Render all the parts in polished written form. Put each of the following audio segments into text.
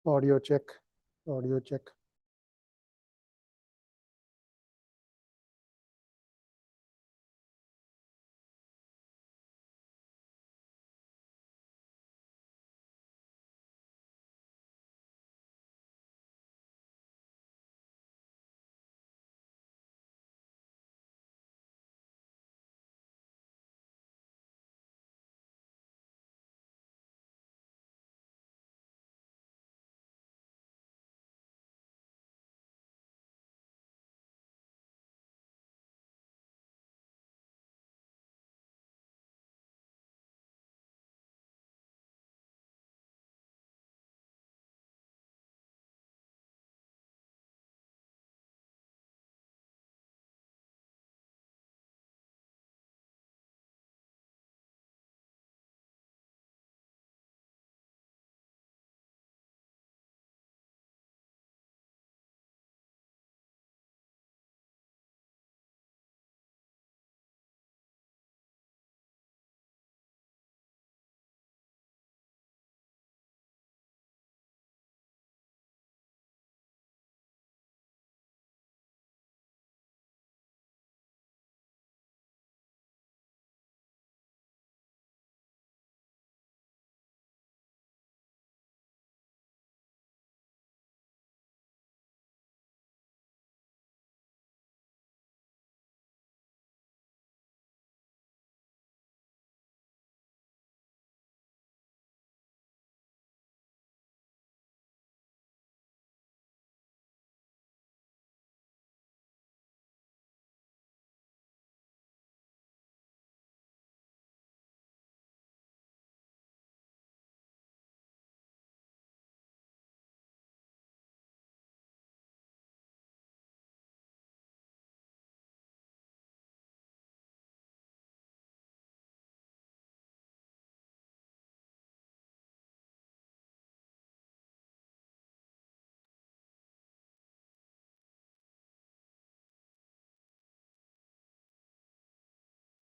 Audio check. Audio check.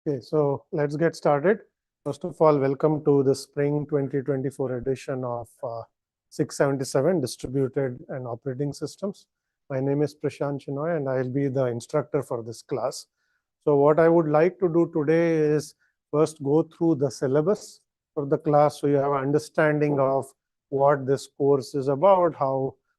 Okay, so let's get started. First of all, welcome to the Spring 2024 edition of 677 Distributed and Operating Systems. My name is Prashant Shenoy, and I'll be the instructor for this class. So what I would like to do today is first go through the syllabus for the class so you have an understanding of what this course is about,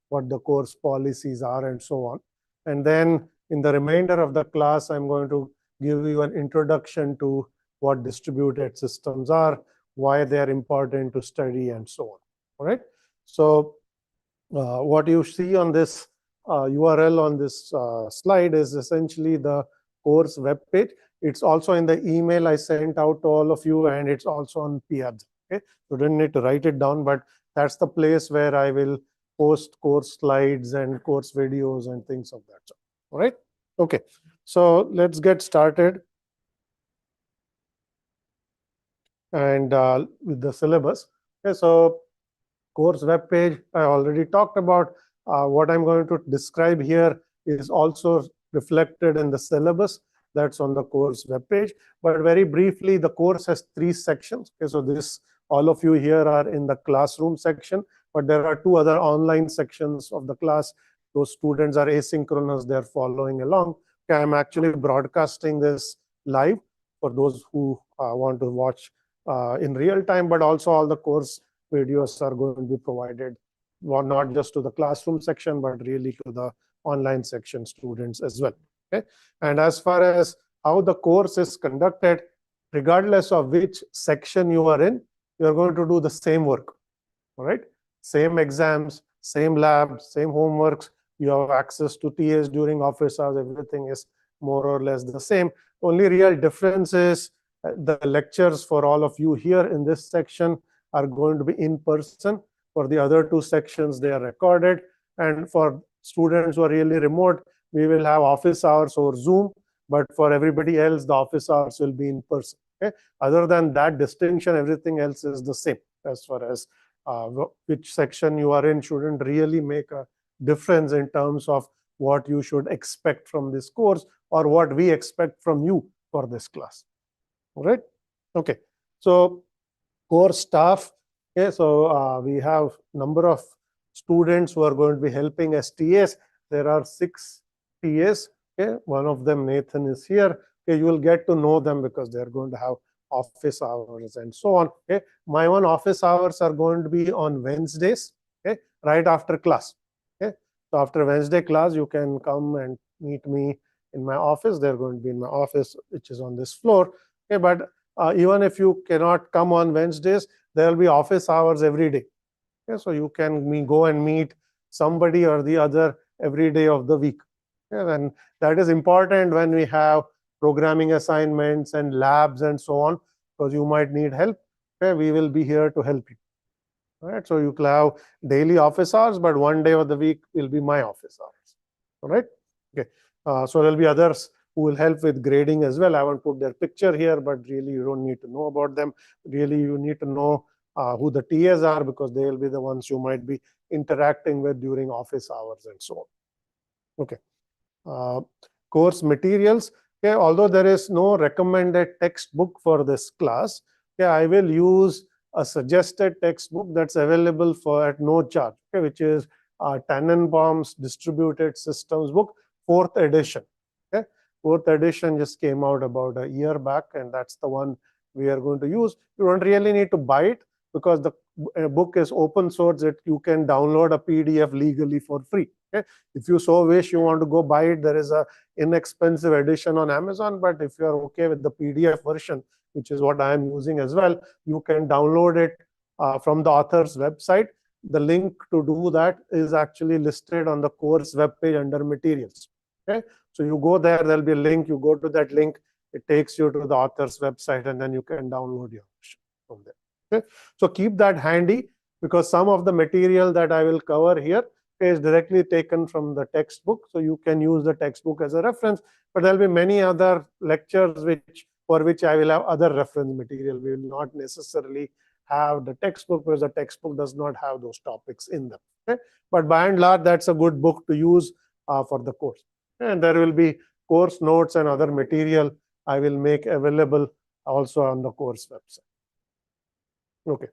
what the course policies are, and so on. And then in the remainder of the class, I'm going to give you an introduction to what distributed systems are, why they are important to study, and so on. All right. So what you see on this URL on this slide is essentially the course web page. It's also in the email I sent out to all of you, and it's also on PRs. Okay, you didn't need to write it down, but that's the place where I will post course slides and course videos and things of that sort. All right. Okay. So let's get started. And with the syllabus. Okay, so course web page I already talked about. What I'm going to describe here is also reflected in the syllabus that's on the course web page. But very briefly, the course has 3 sections. Okay, so this all of you here are in the classroom section, but there are 2 other online sections of the class. Those students are asynchronous; they're following along. Okay, I'm actually broadcasting this live for those who want to watch in real time, but also all the course videos are going to be provided, well, not just to the classroom section, but really to the online section students as well. Okay, and as far as how the course is conducted, regardless of which section you are in, you are going to do the same work. All right, same exams, same labs, same homeworks. You have access to TAs during office hours. Everything is more or less the same. Only real difference is the lectures for all of you here in this section are going to be in person. For the other 2 sections, they are recorded. And for students who are really remote, we will have office hours or Zoom. But for everybody else, the office hours will be in person. Okay? Other than that distinction, everything else is the same as far as which section you are in shouldn't really make a difference in terms of what you should expect from this course or what we expect from you for this class. All right. Okay. So course staff. Okay. So we have number of students who are going to be helping as TAs. There are 6 TAs. Okay, one of them, Nathan, is here. Okay, you will get to know them because they are going to have office hours and so on. Okay, my own office hours are going to be on Wednesdays. Okay, right after class. Okay, so after Wednesday class, you can come and meet me in my office. They're going to be in my office, which is on this floor. Okay, but even if you cannot come on Wednesdays, there will be office hours every day. Okay, so you can go and meet somebody or the other every day of the week. Okay, and that is important when we have programming assignments and labs and so on, because you might need help. Okay, we will be here to help you. All right, so you will have daily office hours, but one day of the week will be my office hours. All right. Okay. So there'll be others who will help with grading as well. I won't put their picture here, but really you don't need to know about them. Really, you need to know who the TAs are, because they will be the ones you might be interacting with during office hours and so on. Okay. Course materials. Okay, although there is no recommended textbook for this class, okay, I will use a suggested textbook that's available for at no charge, okay, which is Tannenbaum's Distributed Systems book, 4th edition. Okay, 4th edition just came out about a year back, and that's the one we are going to use. You don't really need to buy it because the book is open source. You can download a PDF legally for free. Okay, if you so wish, you want to go buy it, there is a inexpensive edition on Amazon. But if you are okay with the PDF version, which is what I am using as well, you can download it from the author's website. The link to do that is actually listed on the course webpage under materials. Okay, so you go there, there'll be a link. You go to that link, it takes you to the author's website, and then you can download your version from there. Okay, so keep that handy, because some of the material that I will cover here is directly taken from the textbook. So you can use the textbook as a reference, but there'll be many other lectures for which I will have other reference material. We will not necessarily have the textbook, because the textbook does not have those topics in them. Okay? But by and large, that's a good book to use for the course. And there will be course notes and other material I will make available also on the course website. Okay.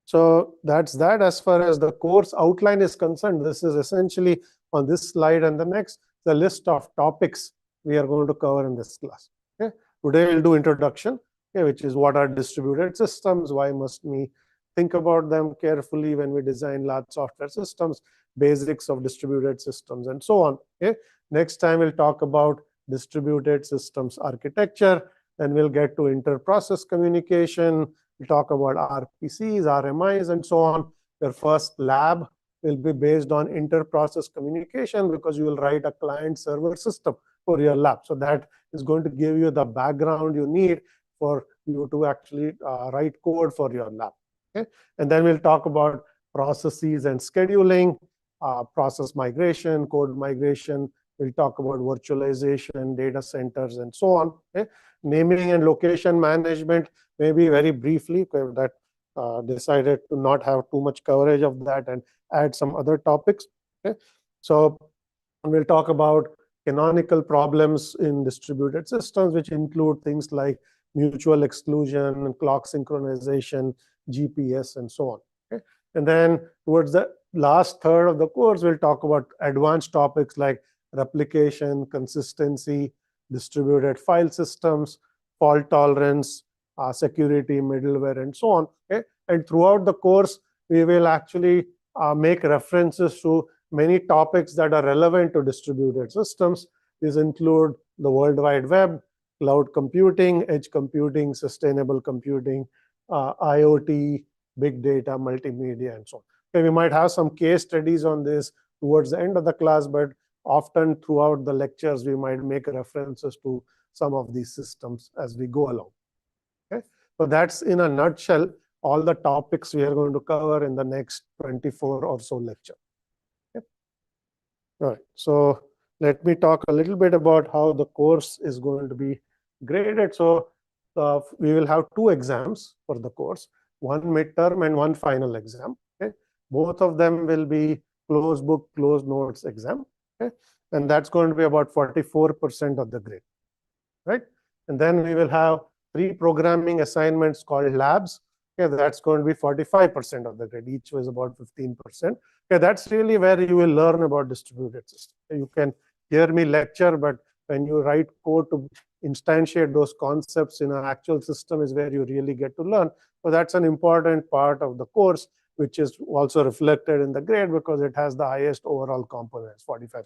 So that's that. As far as the course outline is concerned, this is essentially on this slide and the next, the list of topics we are going to cover in this class. Okay. Today we'll do introduction, okay, which is what are distributed systems, why must we think about them carefully when we design large software systems, basics of distributed systems, and so on. Okay. Next time we'll talk about distributed systems architecture, then we'll get to inter-process communication. We'll talk about RPCs, RMIs, and so on. Your first lab will be based on inter-process communication, because you will write a client-server system for your lab. So that is going to give you the background you need for you to actually write code for your lab. Okay? And then we'll talk about processes and scheduling, process migration, code migration. We'll talk about virtualization, data centers, and so on. Okay? Naming and location management, maybe very briefly, that decided to not have too much coverage of that and add some other topics. Okay? So we'll talk about canonical problems in distributed systems, which include things like mutual exclusion, clock synchronization, GPS, and so on. Okay? And then towards the last third of the course, we'll talk about advanced topics like replication, consistency, distributed file systems, fault tolerance, security, middleware, and so on. Okay? And throughout the course, we will actually make references to many topics that are relevant to distributed systems. These include the World Wide Web, cloud computing, edge computing, sustainable computing, IoT, big data, multimedia, and so on. Okay, we might have some case studies on this towards the end of the class, but often throughout the lectures, we might make references to some of these systems as we go along. Okay? So that's in a nutshell all the topics we are going to cover in the next 24 or so lecture. Okay? All right. So let me talk a little bit about how the course is going to be graded. So we will have 2 exams for the course, one midterm and one final exam. Okay? Both of them will be closed book, closed notes exam. Okay? And that's going to be about 44% of the grade. Right? And then we will have 3 programming assignments called labs. Okay, that's going to be 45% of the grade. Each was about 15%. Okay, that's really where you will learn about distributed system. You can hear me lecture, but when you write code to instantiate those concepts in an actual system is where you really get to learn. So that's an important part of the course, which is also reflected in the grade because it has the highest overall components, 45%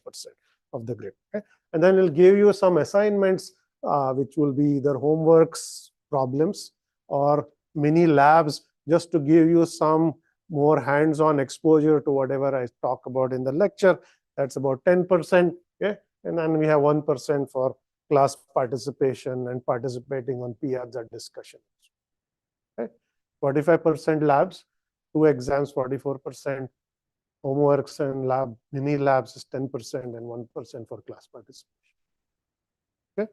of the grade. Okay? And then it'll give you some assignments, which will be either homeworks, problems, or mini labs, just to give you some more hands-on exposure to whatever I talk about in the lecture. That's about 10%. Okay? And then we have 1% for class participation and participating on Piazza discussions. Okay? 45% labs, 2 exams, 44%. Homeworks and mini labs is 10% and 1% for class participation. Okay.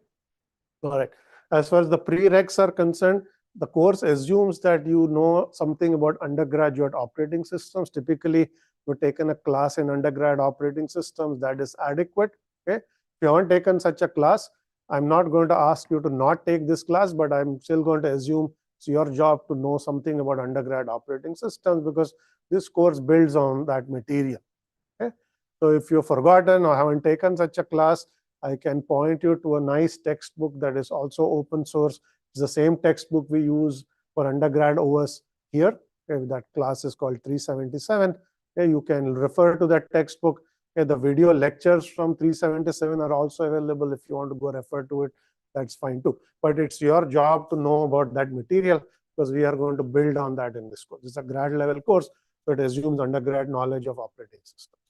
All right. As far as the prereqs are concerned, the course assumes that you know something about undergraduate operating systems. Typically, you've taken a class in undergrad operating systems, that is adequate. Okay. If you haven't taken such a class, I'm not going to ask you to not take this class, but I'm still going to assume it's your job to know something about undergrad operating systems because this course builds on that material. Okay. So if you've forgotten or haven't taken such a class, I can point you to a nice textbook that is also open source. It's the same textbook we use for undergrad OS here. Okay, that class is called 377. Okay, you can refer to that textbook. Okay, the video lectures from 377 are also available. If you want to go refer to it, that's fine too. But it's your job to know about that material because we are going to build on that in this course. It's a grad level course, so it assumes undergrad knowledge of operating systems.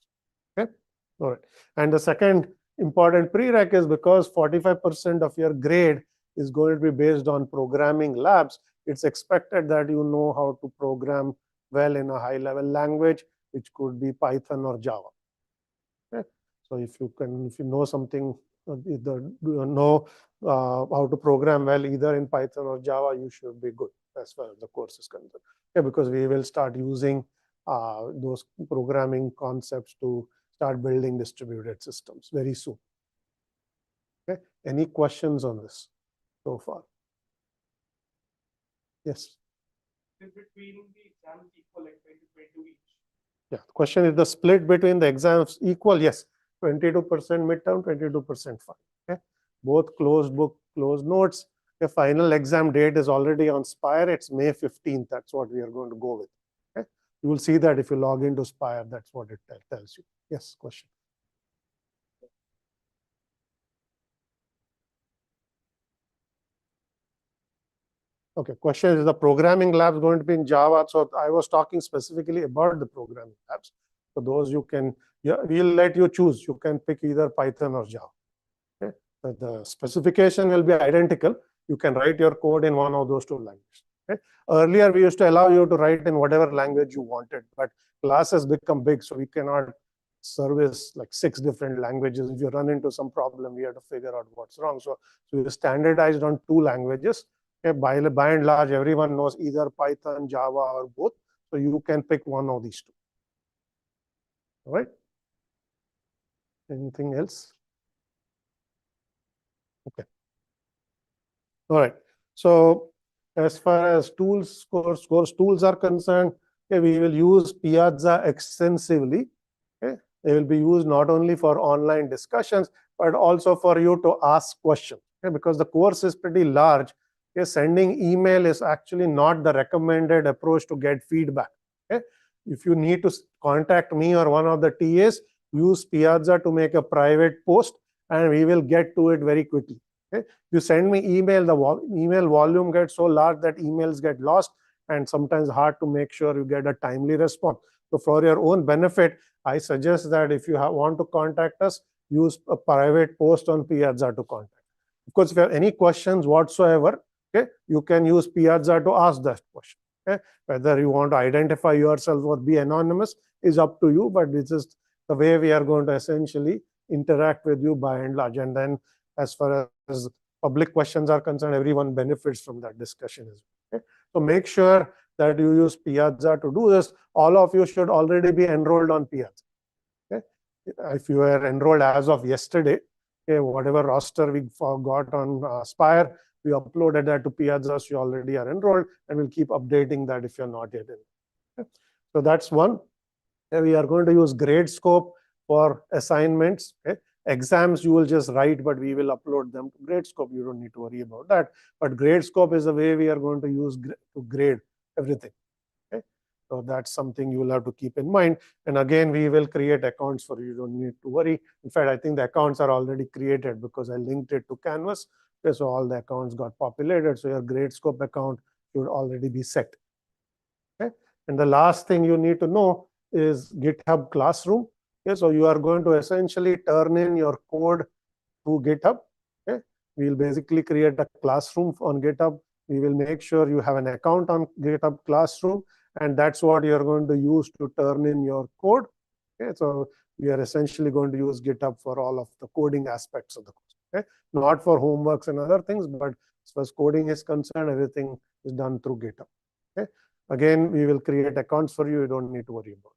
Okay, all right. And the second important prereq is because 45% of your grade is going to be based on programming labs, it's expected that you know how to program well in a high level language, which could be Python or Java. Okay. So if you know something, either know how to program well either in Python or Java, you should be good as far as the course is concerned. Okay, because we will start using those programming concepts to start building distributed systems very soon. Okay. Any questions on this so far? Yes. Between the exams equal, like 20 each. Yeah. The question is the split between the exams equal? Yes. 22% midterm, 22% final. Okay. Both closed book, closed notes. The final exam date is already on Spire. It's May 15th. That's what we are going to go with. Okay. You will see that if you log into Spire, that's what it tells you. Yes, question. Okay, question is the programming labs going to be in Java? So I was talking specifically about the programming labs. So those you can, we'll let you choose. You can pick either Python or Java. Okay. But the specification will be identical. You can write your code in one of those two languages. Okay. Earlier, we used to allow you to write in whatever language you wanted, but class has become big, so we cannot service like 6 different languages. If you run into some problem, we have to figure out what's wrong. So we standardized on 2 languages. Okay, by and large, everyone knows either Python, Java, or both. So you can pick one of these 2. All right. Anything else? Okay. All right. So as far as course tools are concerned, okay, we will use Piazza extensively. Okay. They will be used not only for online discussions, but also for you to ask questions. Okay, because the course is pretty large. Okay, sending email is actually not the recommended approach to get feedback. Okay. If you need to contact me or one of the TAs, use Piazza to make a private post and we will get to it very quickly. Okay. You send me email, the email volume gets so large that emails get lost and sometimes hard to make sure you get a timely response. So for your own benefit, I suggest that if you want to contact us, use a private post on Piazza to contact. Of course, if you have any questions whatsoever, okay, you can use Piazza to ask that question. Okay. Whether you want to identify yourself or be anonymous is up to you, but this is the way we are going to essentially interact with you by and large. And then as far as public questions are concerned, everyone benefits from that discussion as well. Okay. So make sure that you use Piazza to do this. All of you should already be enrolled on Piazza. Okay. If you are enrolled as of yesterday, okay, whatever roster we got on Spire, We uploaded that to Piazza, so you already are enrolled, and we'll keep updating that if you're not yet in. Okay? So that's one. We are going to use Gradescope for assignments. Okay? Exams you will just write, but we will upload them to Gradescope. You don't need to worry about that. But Gradescope is the way we are going to use to grade everything. Okay? So that's something you will have to keep in mind. And again, we will create accounts for you. You don't need to worry. In fact, I think the accounts are already created because I linked it to Canvas. Okay, so all the accounts got populated. So your Gradescope account should already be set. Okay? And the last thing you need to know is GitHub Classroom. Okay, so you are going to essentially turn in your code to GitHub. Okay, we'll basically create a classroom on GitHub. We will make sure you have an account on GitHub Classroom, and that's what you're going to use to turn in your code. Okay, so we are essentially going to use GitHub for all of the coding aspects of the course. Okay, not for homeworks and other things, but as far as coding is concerned, everything is done through GitHub. Okay, again, we will create accounts for you. You don't need to worry about it.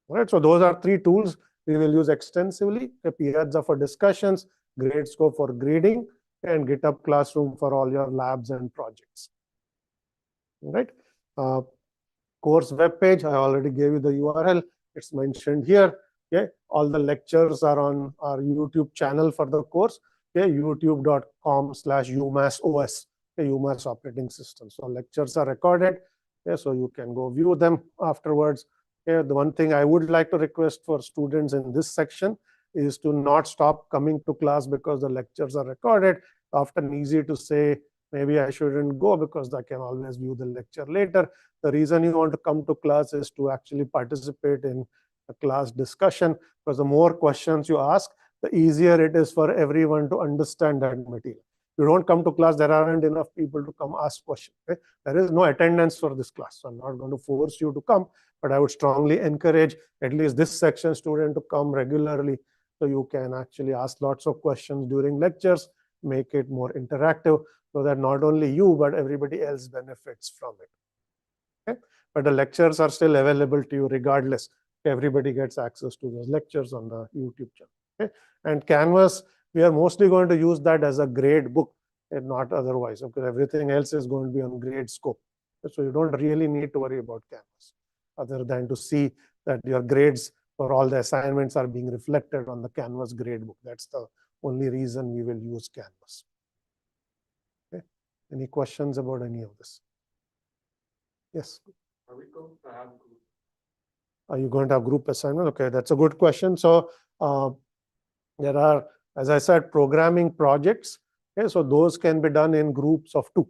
All right, so those are 3 tools we will use extensively. Piazza for discussions, Gradescope for grading, and GitHub Classroom for all your labs and projects. All right. Course web page, I already gave you the URL. It's mentioned here. Okay, all the lectures are on our YouTube channel for the course. Okay, youtube.com/UMassOS, okay, UMass operating system. So lectures are recorded. Okay, so you can go view them afterwards. Okay, the one thing I would like to request for students in this section is to not stop coming to class because the lectures are recorded. Often easy to say, maybe I shouldn't go because I can always view the lecture later. The reason you want to come to class is to actually participate in a class discussion, because the more questions you ask, the easier it is for everyone to understand that material. You don't come to class, there aren't enough people to come ask questions. Okay? There is no attendance for this class, so I'm not going to force you to come, but I would strongly encourage at least this section student to come regularly, so you can actually ask lots of questions during lectures, make it more interactive, so that not only you, but everybody else benefits from it. Okay? But the lectures are still available to you regardless. Everybody gets access to those lectures on the YouTube channel. Okay? And Canvas, we are mostly going to use that as a grade book and not otherwise, because everything else is going to be on Gradescope. So you don't really need to worry about Canvas, other than to see that your grades for all the assignments are being reflected on the Canvas gradebook. That's the only reason we will use Canvas. Okay? Any questions about any of this? Yes. Are we going to have group? Are you going to have group assignment? Okay, that's a good question. So there are, as I said, programming projects. Okay, so those can be done in groups of 2.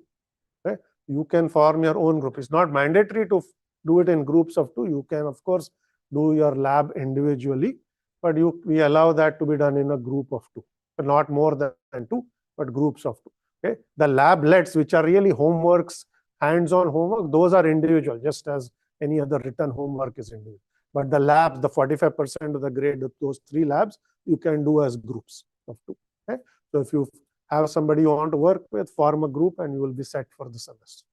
Okay, you can form your own group. It's not mandatory to do it in groups of 2. You can, of course, do your lab individually, but we allow that to be done in a group of 2, so not more than 2, but groups of 2. Okay, the lablets, which are really homeworks, hands-on homework, those are individual, just as any other written homework is individual. But the labs, the 45% of the grade of those 3 labs, you can do as groups of 2. Okay, so if you have somebody you want to work with, form a group, and you will be set for the semester.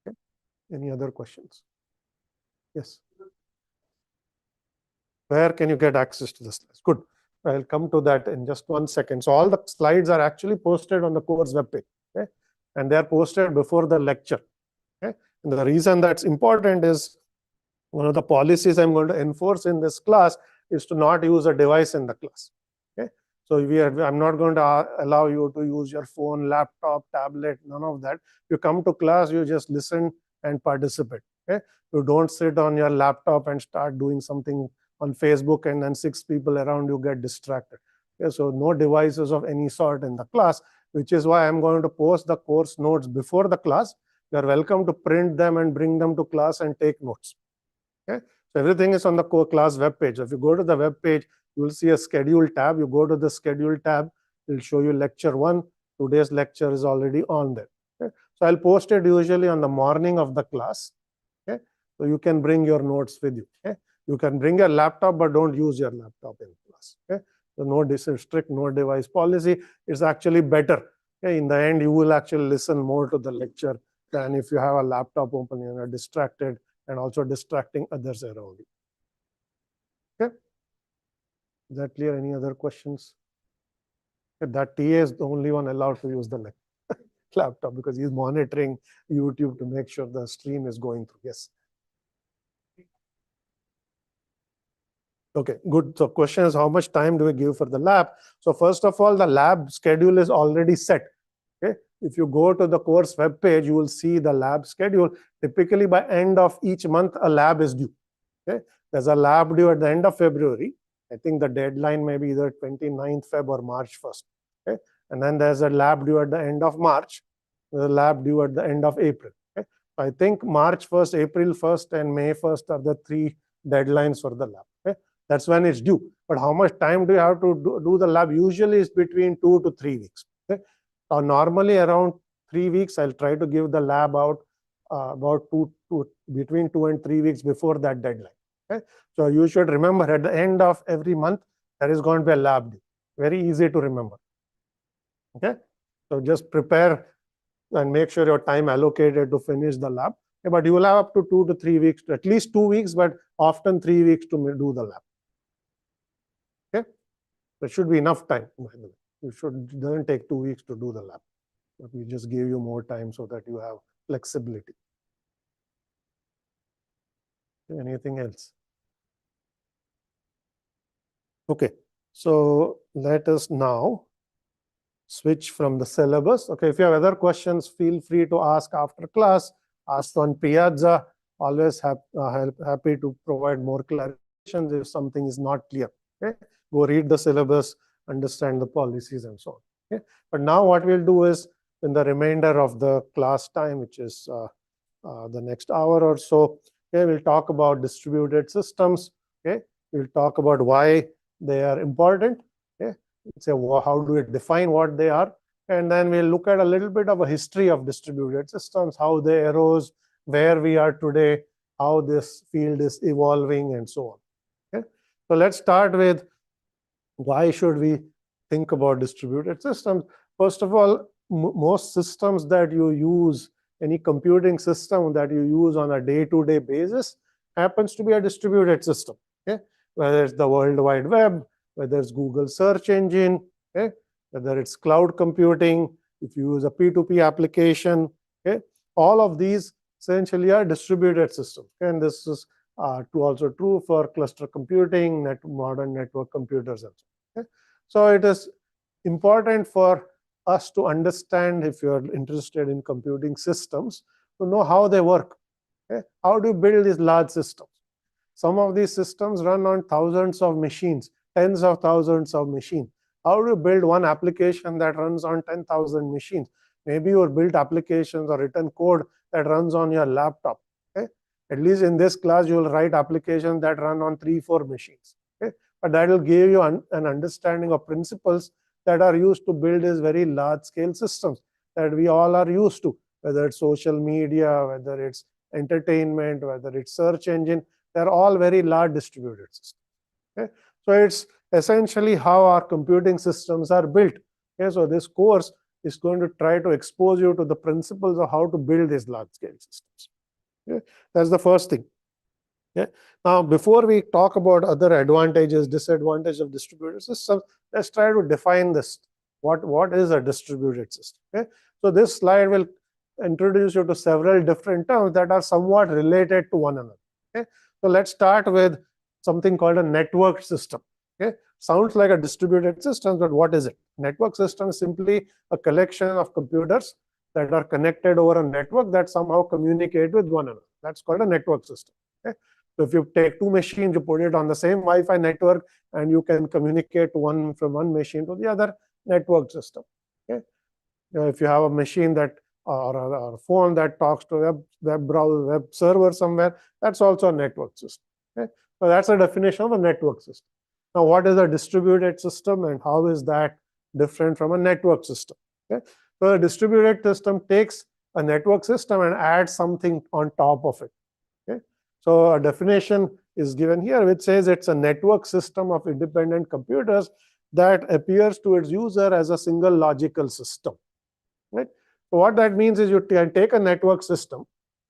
Okay. Any other questions? Yes. Where can you get access to the slides? Good. I'll come to that in just 1 second. So all the slides are actually posted on the course webpage. Okay, and they are posted before the lecture. Okay, and the reason that's important is one of the policies I'm going to enforce in this class is to not use a device in the class. Okay, so I'm not going to allow you to use your phone, laptop, tablet, none of that. You come to class, you just listen and participate. Okay, you don't sit on your laptop and start doing something on Facebook, and then 6 people around you get distracted. Okay, so no devices of any sort in the class, which is why I'm going to post the course notes before the class. You're welcome to print them and bring them to class and take notes. Okay, so everything is on the class web page. If you go to the web page, you will see a schedule tab. You go to the schedule tab, it will show you lecture 1. Today's lecture is already on there. Okay, so I'll post it usually on the morning of the class. Okay, so you can bring your notes with you. Okay, you can bring your laptop, but don't use your laptop in class. Okay, so no strict no device policy. It's actually better. Okay, in the end, you will actually listen more to the lecture than if you have a laptop open and are distracted and also distracting others around you. Okay, is that clear? Any other questions? That TA is the only one allowed to use the laptop because he's monitoring YouTube to make sure the stream is going through. Yes. Okay, good. So question is, how much time do we give for the lab? So first of all, the lab schedule is already set. Okay, if you go to the course web page, you will see the lab schedule. Typically, by end of each month, a lab is due. Okay, there's a lab due at the end of February. I think the deadline may be either 29th Feb or March 1st. Okay, and then there's a lab due at the end of March. There's a lab due at the end of April. Okay, so I think March 1st, April 1st, and May 1st are the 3 deadlines for the lab. Okay, that's when it's due. But how much time do you have to do the lab? Usually, it's between 2 to 3 weeks. Okay, normally around 3 weeks. I'll try to give the lab out about between 2 and 3 weeks before that deadline. Okay, so you should remember at the end of every month there is going to be a lab due. Very easy to remember. Okay, so just prepare and make sure your time allocated to finish the lab. Okay, but you will have up to 2 to 3 weeks, at least 2 weeks, but often 3 weeks to do the lab. Okay, there should be enough time. By the way, it doesn't take 2 weeks to do the lab, but we just give you more time so that you have flexibility. Anything else? Okay, so let us now switch from the syllabus. Okay, if you have other questions, feel free to ask after class. Ask on Piazza. Always happy to provide more clarifications if something is not clear. Okay, go read the syllabus, understand the policies, and so on. Okay, but now what we'll do is in the remainder of the class time, which is the next hour or so, okay, we'll talk about distributed systems. Okay, we'll talk about why they are important. Okay, say how do we define what they are, and then we'll look at a little bit of a history of distributed systems, how they arose, where we are today, how this field is evolving, and so on. Okay, so let's start with why should we think about distributed systems. First of all, most systems that you use, any computing system that you use on a day-to-day basis happens to be a distributed system. Okay, whether it's the World Wide Web, whether it's Google search engine, okay, whether it's cloud computing, if you use a P2P application, okay, all of these essentially are distributed systems. Okay, and this is also true for cluster computing, modern network computers, and so on. Okay, so it is important for us to understand, if you're interested in computing systems, to know how they work. Okay, how do you build these large systems? Some of these systems run on thousands of machines, tens of thousands of machines. How do you build one application that runs on 10,000 machines? Maybe you built applications or written code that runs on your laptop. Okay, at least in this class, you will write applications that run on 3-4 machines. Okay, but that will give you an understanding of principles that are used to build these very large-scale systems that we all are used to, whether it's social media, whether it's entertainment, whether it's search engine. They're all very large distributed systems. Okay, so it's essentially how our computing systems are built. Okay, so this course is going to try to expose you to the principles of how to build these large-scale systems. Okay, that's the first thing. Okay, now before we talk about other advantages, disadvantages of distributed systems, let's try to define this. What is a distributed system? Okay, so this slide will introduce you to several different terms that are somewhat related to one another. Okay, so let's start with something called a network system. Okay, sounds like a distributed system, but what is it? Network system is simply a collection of computers that are connected over a network that somehow communicate with one another. That's called a network system. Okay, so if you take 2 machines, you put it on the same Wi-Fi network, and you can communicate from one machine to the other, network system. Okay, if you have a machine that or a phone that talks to a web browser, web server somewhere, that's also a network system. Okay, so that's a definition of a network system. Now, what is a distributed system, and how is that different from a network system? Okay, so a distributed system takes a network system and adds something on top of it. Okay, so a definition is given here, which says it's a network system of independent computers that appears to its user as a single logical system. Right? So what that means is you can take a network system,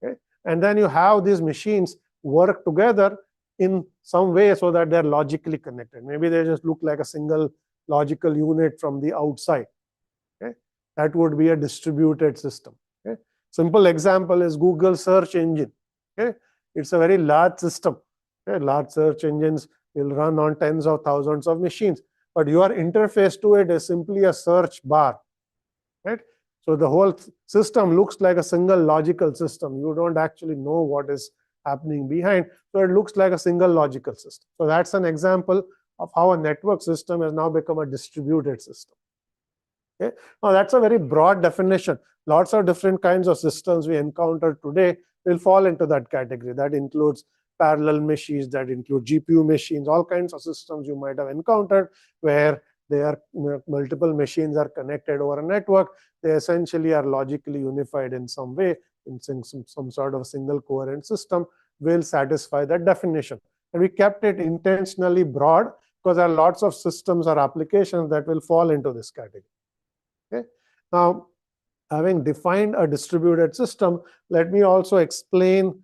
okay, and then you have these machines work together in some way so that they're logically connected. Maybe they just look like a single logical unit from the outside. Okay? That would be a distributed system. Okay? Simple example is Google search engine. Okay? It's a very large system. Okay? Large search engines will run on tens of thousands of machines, but your interface to it is simply a search bar. Right? So the whole system looks like a single logical system. You don't actually know what is happening behind. So it looks like a single logical system. So that's an example of how a network system has now become a distributed system. Okay? Now that's a very broad definition. Lots of different kinds of systems we encounter today will fall into that category. That includes parallel machines, that include GPU machines, all kinds of systems you might have encountered where they are multiple machines are connected over a network. They essentially are logically unified in some way, in some sort of a single coherent system will satisfy that definition. And we kept it intentionally broad because there are lots of systems or applications that will fall into this category. Okay? Now, having defined a distributed system, let me also explain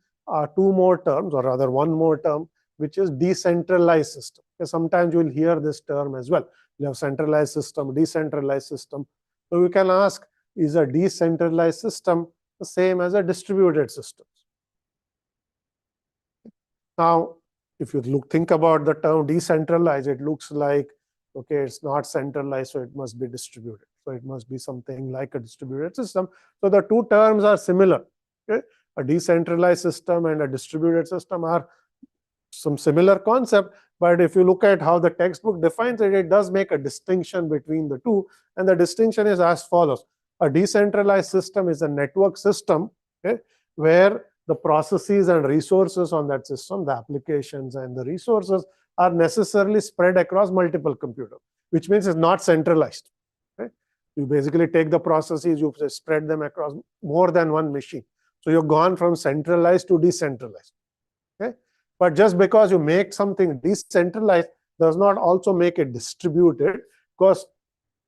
two more terms, or rather one more term, which is decentralized system. Okay? Sometimes you will hear this term as well. You have centralized system, decentralized system. So you can ask, is a decentralized system the same as a distributed system? Now, if you think about the term decentralized, it looks like, okay, it's not centralized, so it must be distributed. So it must be something like a distributed system. So the two terms are similar. Okay? A decentralized system and a distributed system are some similar concept, but if you look at how the textbook defines it, it does make a distinction between the two, and the distinction is as follows. A decentralized system is a network system, okay, where the processes and resources on that system, the applications and the resources, are necessarily spread across multiple computers, which means it's not centralized. Okay? You basically take the processes, you spread them across more than one machine. So you've gone from centralized to decentralized. Okay? But just because you make something decentralized does not also make it distributed, because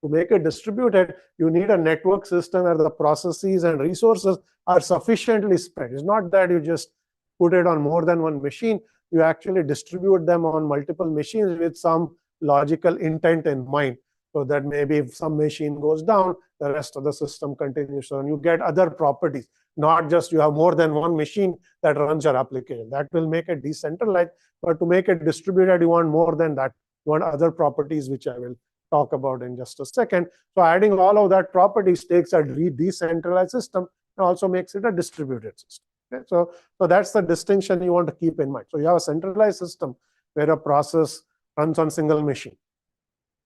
to make it distributed, you need a network system where the processes and resources are sufficiently spread. It's not that you just put it on more than one machine. You actually distribute them on multiple machines with some logical intent in mind. So that maybe if some machine goes down, the rest of the system continues on. You get other properties, not just you have more than one machine that runs your application. That will make it decentralized. But to make it distributed, you want more than that. You want other properties, which I will talk about in just a second. So adding all of that properties takes a decentralized system and also makes it a distributed system. Okay? So that's the distinction you want to keep in mind. So you have a centralized system where a process runs on single machine.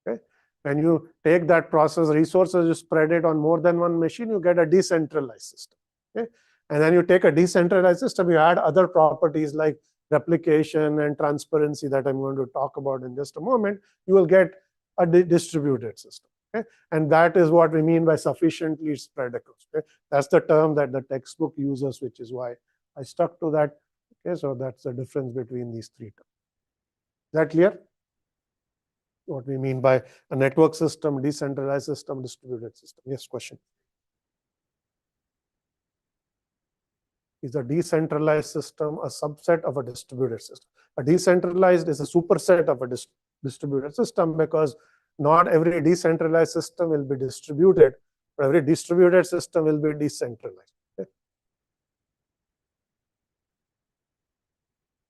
Okay? When you take that process resources, you spread it on more than one machine, you get a decentralized system. Okay? And then you take a decentralized system, you add other properties like replication and transparency that I'm going to talk about in just a moment, you will get a distributed system. Okay? And that is what we mean by sufficiently spread across. Okay? That's the term that the textbook uses, which is why I stuck to that. Okay? So that's the difference between these three terms. Is that clear? What we mean by a network system, decentralized system, distributed system. Yes, question. Is a decentralized system a subset of a distributed system? A decentralized is a superset of a distributed system, because not every decentralized system will be distributed, but every distributed system will be decentralized. Okay?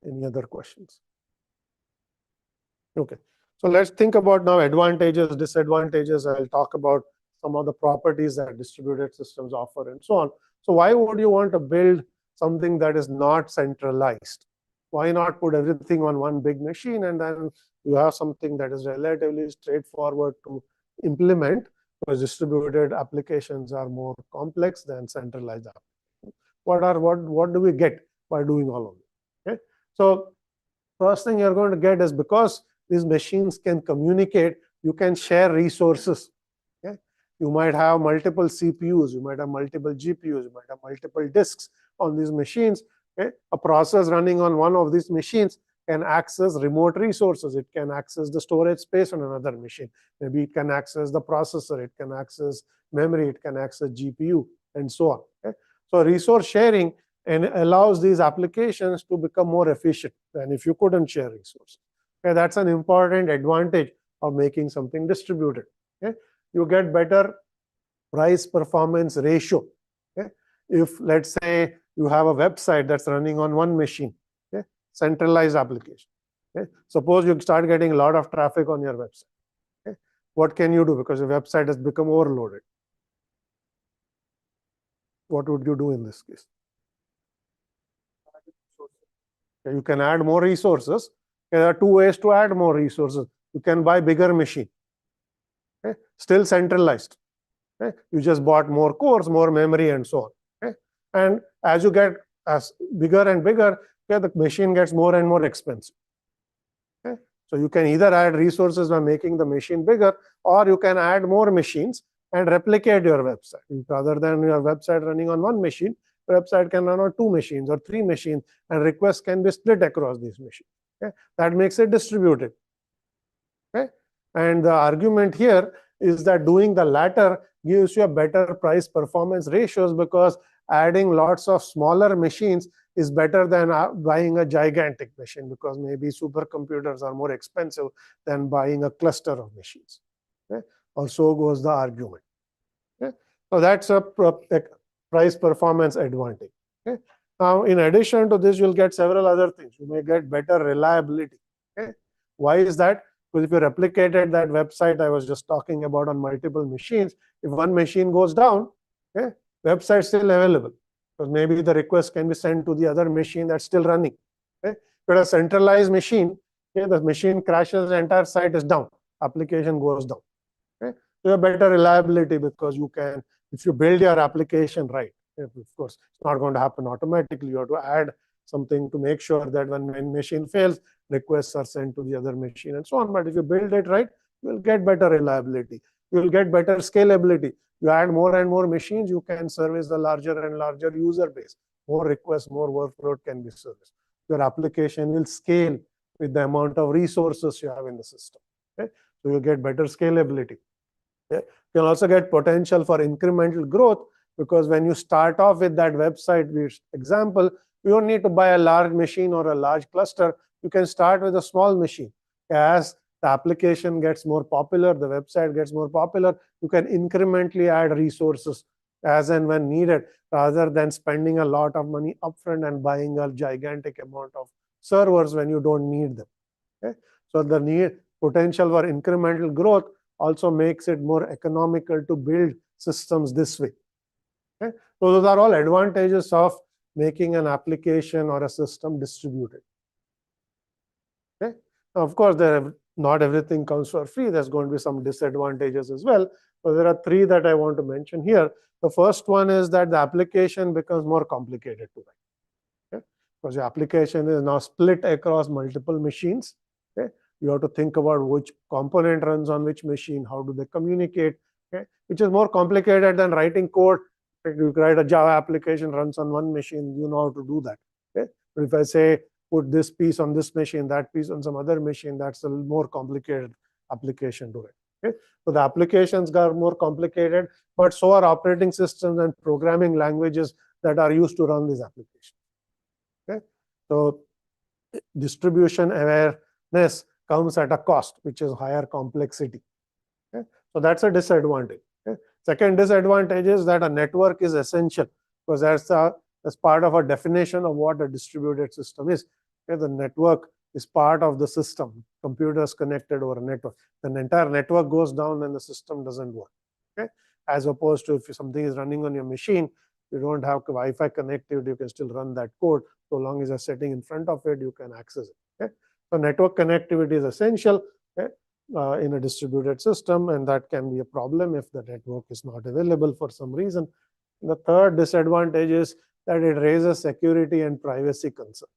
Any other questions? Okay. So let's think about now advantages, disadvantages. I'll talk about some of the properties that distributed systems offer and so on. So why would you want to build something that is not centralized? Why not put everything on one big machine and then you have something that is relatively straightforward to implement, because distributed applications are more complex than centralized applications. What do we get by doing all of this? Okay? So first thing you're going to get is, because these machines can communicate, you can share resources. Okay? You might have multiple CPUs, you might have multiple GPUs, you might have multiple disks on these machines. Okay? A process running on one of these machines can access remote resources. It can access the storage space on another machine. Maybe it can access the processor, it can access memory, it can access GPU, and so on. Okay? So resource sharing allows these applications to become more efficient than if you couldn't share resources. Okay? That's an important advantage of making something distributed. Okay? You get better price performance ratio. Okay? If let's say you have a website that's running on one machine, okay? Centralized application. Okay? Suppose you start getting a lot of traffic on your website. Okay? What can you do? Because your website has become overloaded. What would you do in this case? You can add more resources. There are two ways to add more resources. You can buy bigger machine. Okay? Still centralized. Okay? You just bought more cores, more memory, and so on. Okay? And as you get as bigger and bigger, okay, the machine gets more and more expensive. Okay? So you can either add resources by making the machine bigger, or you can add more machines and replicate your website. Rather than your website running on one machine, your website can run on two machines or three machines, and requests can be split across these machines. Okay? That makes it distributed. Okay? And the argument here is that doing the latter gives you a better price performance ratios, because adding lots of smaller machines is better than buying a gigantic machine, because maybe supercomputers are more expensive than buying a cluster of machines. Okay? Or so goes the argument. Okay? So that's a price performance advantage. Okay? Now, in addition to this, you'll get several other things. You may get better reliability. Okay? Why is that? Because if you replicated that website I was just talking about on multiple machines, if one machine goes down, okay, website is still available, because maybe the request can be sent to the other machine that's still running. Okay? If you have a centralized machine, okay, the machine crashes, the entire site is down, application goes down. Okay? So you have better reliability, because you can, if you build your application right, of course, it's not going to happen automatically. You have to add something to make sure that when one machine fails, requests are sent to the other machine and so on. But if you build it right, you will get better reliability. You will get better scalability. You add more and more machines, you can service the larger and larger user base. More requests, more workload can be serviced. Your application will scale with the amount of resources you have in the system. Okay? So you get better scalability. Okay? You can also get potential for incremental growth, because when you start off with that website example, you don't need to buy a large machine or a large cluster. You can start with a small machine. As the application gets more popular, the website gets more popular, you can incrementally add resources as and when needed, rather than spending a lot of money upfront and buying a gigantic amount of servers when you don't need them. Okay? So the potential for incremental growth also makes it more economical to build systems this way. Okay? So those are all advantages of making an application or a system distributed. Okay? Now, of course, not everything comes for free. There's going to be some disadvantages as well. So there are three that I want to mention here. The first one is that the application becomes more complicated to write. Okay? Because your application is now split across multiple machines. Okay? You have to think about which component runs on which machine, how do they communicate, okay? Which is more complicated than writing code. You write a Java application, runs on one machine, you know how to do that. Okay? But if I say put this piece on this machine, that piece on some other machine, that's a little more complicated application to write. Okay? So the applications got more complicated, but so are operating systems and programming languages that are used to run these applications. Okay? So distribution awareness comes at a cost, which is higher complexity. Okay? So that's a disadvantage. Okay? Second disadvantage is that a network is essential, because that's part of a definition of what a distributed system is. Okay? The network is part of the system. Computers connected over a network. The entire network goes down, and the system doesn't work. Okay? As opposed to if something is running on your machine, you don't have Wi-Fi connectivity, you can still run that code. So long as you're sitting in front of it, you can access it. Okay? So network connectivity is essential. Okay? In a distributed system, and that can be a problem if the network is not available for some reason. The third disadvantage is that it raises security and privacy concerns.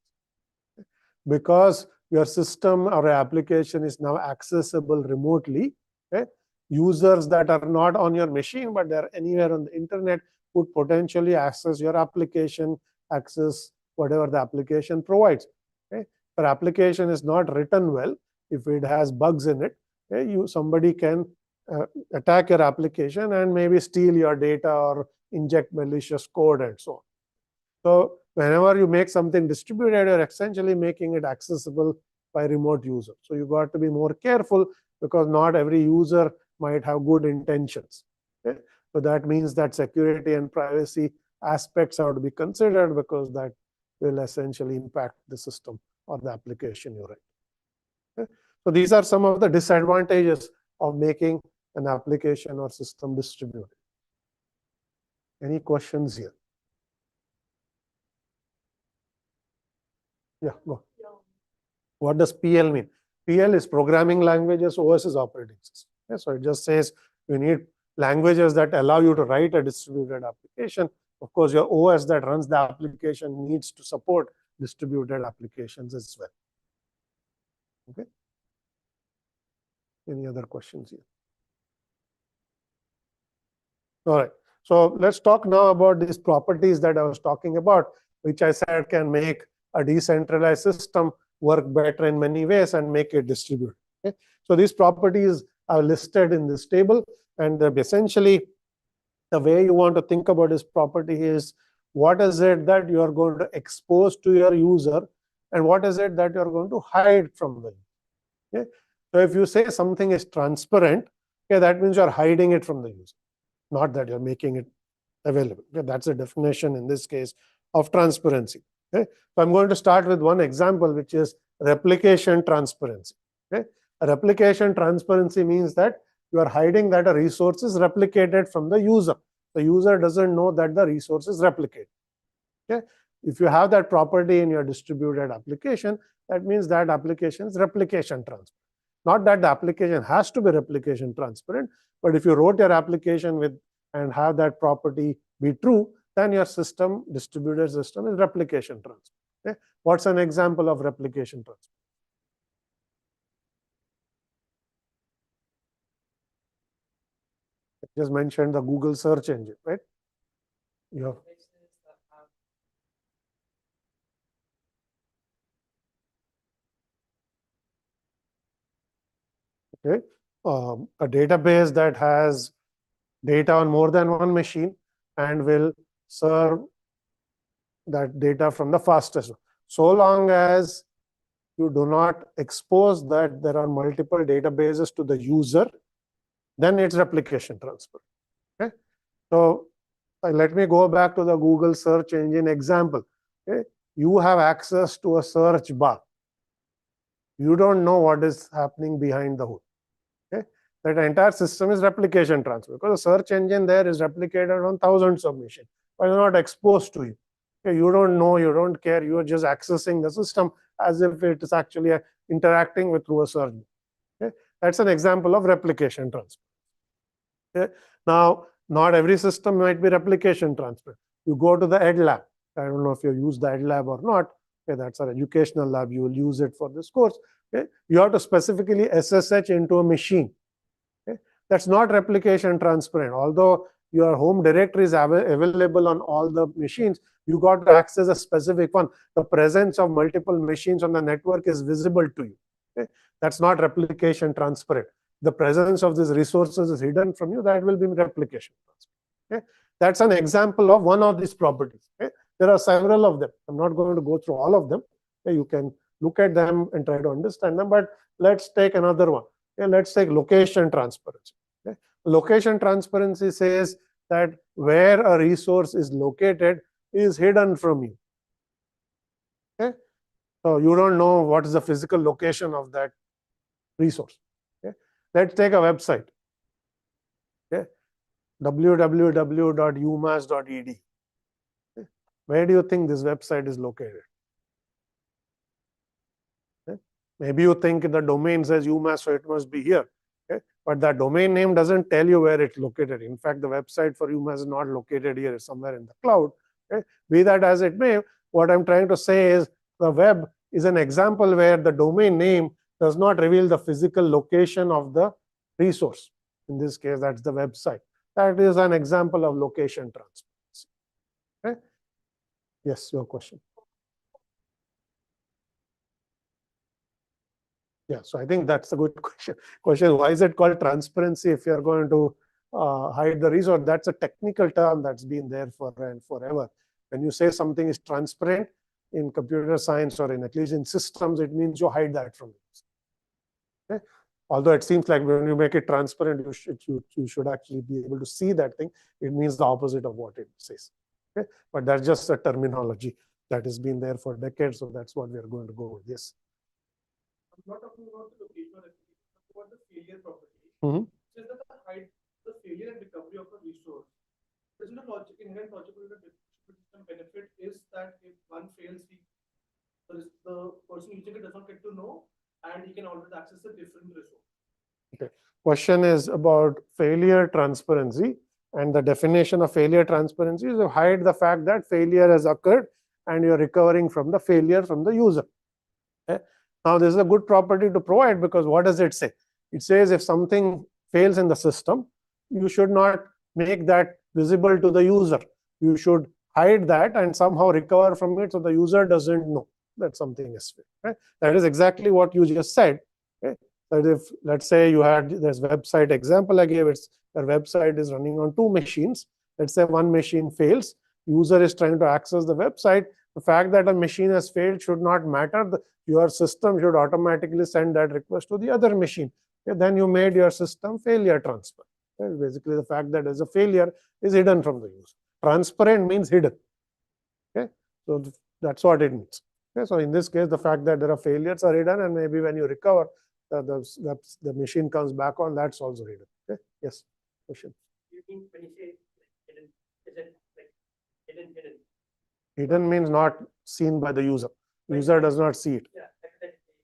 Because your system or application is now accessible remotely, okay? Users that are not on your machine, but they're anywhere on the internet, could potentially access your application, access whatever the application provides. Okay? If your application is not written well, if it has bugs in it, okay, somebody can attack your application and maybe steal your data or inject malicious code and so on. So whenever you make something distributed, you're essentially making it accessible by remote users. So you got to be more careful because not every user might have good intentions. Okay? So that means that security and privacy aspects have to be considered, because that will essentially impact the system or the application you write. Okay? So these are some of the disadvantages of making an application or system distributed. Any questions here? Yeah, go. What does PL mean? PL is programming languages, OS is operating system. Yeah, so it just says you need languages that allow you to write a distributed application. Of course, your OS that runs the application needs to support distributed applications as well. Okay. Any other questions here? All right. So let's talk now about these properties that I was talking about, which I said can make a decentralized system work better in many ways and make it distributed. Okay? So these properties are listed in this table, and essentially the way you want to think about this property is, what is it that you are going to expose to your user, and what is it that you are going to hide from the user. Okay? So if you say something is transparent, okay, that means you are hiding it from the user, not that you're making it available. Okay? That's a definition in this case of transparency. Okay? So I'm going to start with one example, which is replication transparency. Okay? A replication transparency means that you are hiding that a resource is replicated from the user. The user doesn't know that the resource is replicated. Okay? If you have that property in your distributed application, that means that application is replication transparent. Not that the application has to be replication transparent, but if you wrote your application with and have that property be true, then your system, distributed system, is replication transparent. Okay? What's an example of replication transparent? I just mentioned the Google search engine, right? You have okay. A database that has data on more than one machine and will serve that data from the fastest. So long as you do not expose that there are multiple databases to the user, then it's replication transfer. Okay? So let me go back to the Google search engine example. Okay? You have access to a search bar. You don't know what is happening behind the hood. Okay? That entire system is replication transfer, because the search engine there is replicated on thousands of machines, but you're not exposed to it. Okay? You don't know, you don't care, you are just accessing the system as if it is actually interacting with through a search. Okay? That's an example of replication transfer. Okay? Now, not every system might be replication transfer. You go to the Ed Lab. I don't know if you use the Ed Lab or not. Okay, that's our educational lab. You will use it for this course. Okay? You have to specifically SSH into a machine. Okay? That's not replication transparent. Although your home directory is available on all the machines, you got to access a specific one. The presence of multiple machines on the network is visible to you. Okay? That's not replication transparent. The presence of these resources is hidden from you, that will be replication transparent. Okay? That's an example of one of these properties. Okay? There are several of them. I'm not going to go through all of them. Okay? You can look at them and try to understand them, but let's take another one. Okay? Let's take location transparency. Okay? Location transparency says that where a resource is located is hidden from you. Okay? So you don't know what is the physical location of that resource. Okay? Let's take a website. Okay? www.umass.edu. Okay? Where do you think this website is located? Okay? Maybe you think the domain says UMass, so it must be here. Okay? But that domain name doesn't tell you where it's located. In fact, the website for UMass is not located here, it's somewhere in the cloud. Okay? Be that as it may, what I'm trying to say is the web is an example where the domain name does not reveal the physical location of the resource. In this case, that's the website. That is an example of location transparency. Okay? Yes, your question. Yeah, so I think that's a good question. Why is it called transparency if you're going to hide the resource? That's a technical term that's been there forever. When you say something is transparent in computer science, or in at least in systems, it means you hide that from it. Okay? Although it seems like when you make it transparent, you should actually be able to see that thing. It means the opposite of what it says. Okay? But that's just a terminology that has been there for decades. So that's what we are going to go with. Yes. I'm not talking about the location or application, but about the failure property. Mhm. Says that the failure and recovery of a resource. Isn't the logic, inherent logical distributed system benefit is that if one fails, the person using it does not get to know, and he can always access a different resource. Okay. Question is about failure transparency, and the definition of failure transparency is to hide the fact that failure has occurred and you're recovering from the failure from the user. Okay. Now, this is a good property to provide, because what does it say? It says if something fails in the system, you should not make that visible to the user. You should hide that and somehow recover from it so the user doesn't know that something is failed. Right? That is exactly what you just said. Okay? That if, let's say, you had this website example I gave, your website is running on 2 machines. Let's say one machine fails, user is trying to access the website. The fact that a machine has failed should not matter. Your system should automatically send that request to the other machine. Okay? Then you made your system failure transparent. Okay? Basically, the fact that there's a failure is hidden from the user. Transparent means hidden. Okay? So that's what it means. Okay? So in this case, the fact that there are failures are hidden, and maybe when you recover, the machine comes back on, that's also hidden. Okay? Yes. Question. You mean when you say hidden, is it like hidden? Hidden means not seen by the user. User does not see it. Yeah, hypothetically,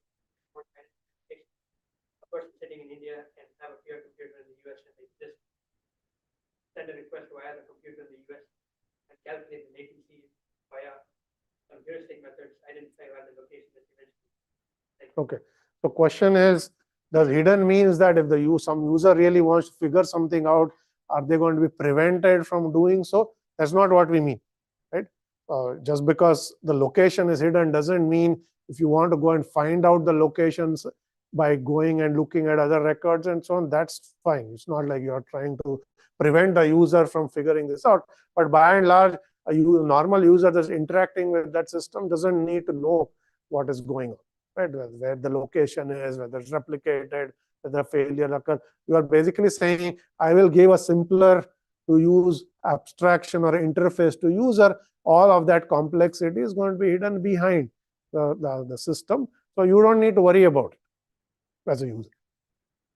a person sitting in India and have a peer computer in the US, and they just send a request via the computer in the US and calculate the latency via some heuristic methods, identify where the location is eventually. Okay. So question is, does hidden means that if some user really wants to figure something out, are they going to be prevented from doing so? That's not what we mean, right? Just because the location is hidden doesn't mean if you want to go and find out the locations by going and looking at other records and so on, that's fine. It's not like you're trying to prevent the user from figuring this out. But by and large, a normal user that's interacting with that system doesn't need to know what is going on. Right, where the location is, whether it's replicated, whether failure occurs. You are basically saying, I will give a simpler to use abstraction or interface to user. All of that complexity is going to be hidden behind the system. So you don't need to worry about it as a user.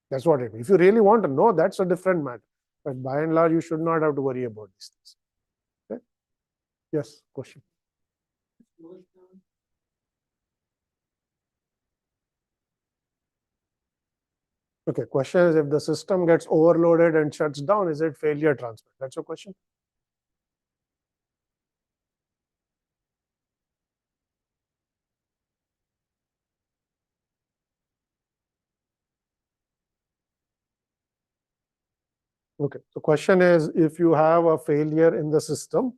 That's what it means. If you really want to know, that's a different matter. But by and large, you should not have to worry about these things. Okay? Yes, question. Okay, question is, if the system gets overloaded and shuts down, is it failure transparent? That's your question? Okay, so question is, if you have a failure in the system,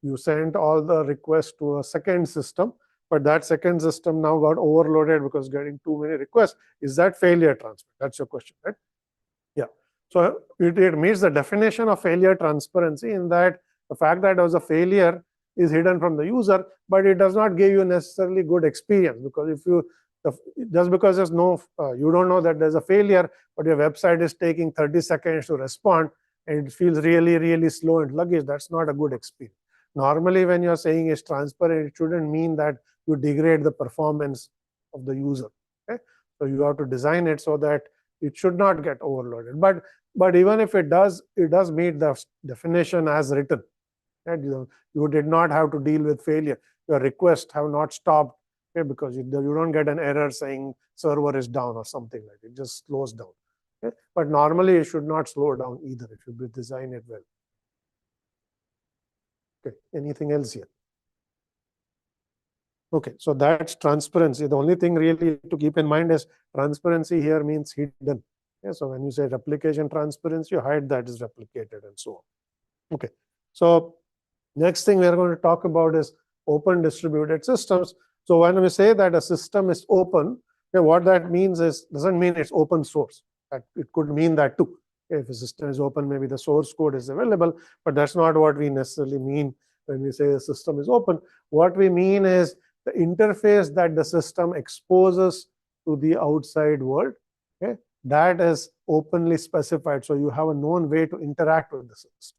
you sent all the requests to a second system, but that second system now got overloaded because getting too many requests, is that failure transparent? That's your question, right? Yeah. So it meets the definition of failure transparency in that the fact that there was a failure is hidden from the user, but it does not give you necessarily good experience, because if you just because there's no you don't know that there's a failure, but your website is taking 30 seconds to respond and it feels really slow and sluggish, that's not a good experience. Normally, when you're saying it's transparent, it shouldn't mean that you degrade the performance of the user. Okay? So you have to design it so that it should not get overloaded. But even if it does meet the definition as written. Right? You did not have to deal with failure. Your requests have not stopped, okay, because you don't get an error saying server is down or something like that. It just slows down. Okay? But normally it should not slow down either. It should design it well. Okay. Anything else here? Okay, so that's transparency. The only thing really to keep in mind is transparency here means hidden. Okay, so when you say replication transparency, you hide that is replicated and so on. Okay, so next thing we are going to talk about is open distributed systems. So when we say that a system is open, okay, what that means is, doesn't mean it's open source. It could mean that too. If a system is open, maybe the source code is available, but that's not what we necessarily mean when we say the system is open. What we mean is the interface that the system exposes to the outside world, okay, that is openly specified. So you have a known way to interact with the system.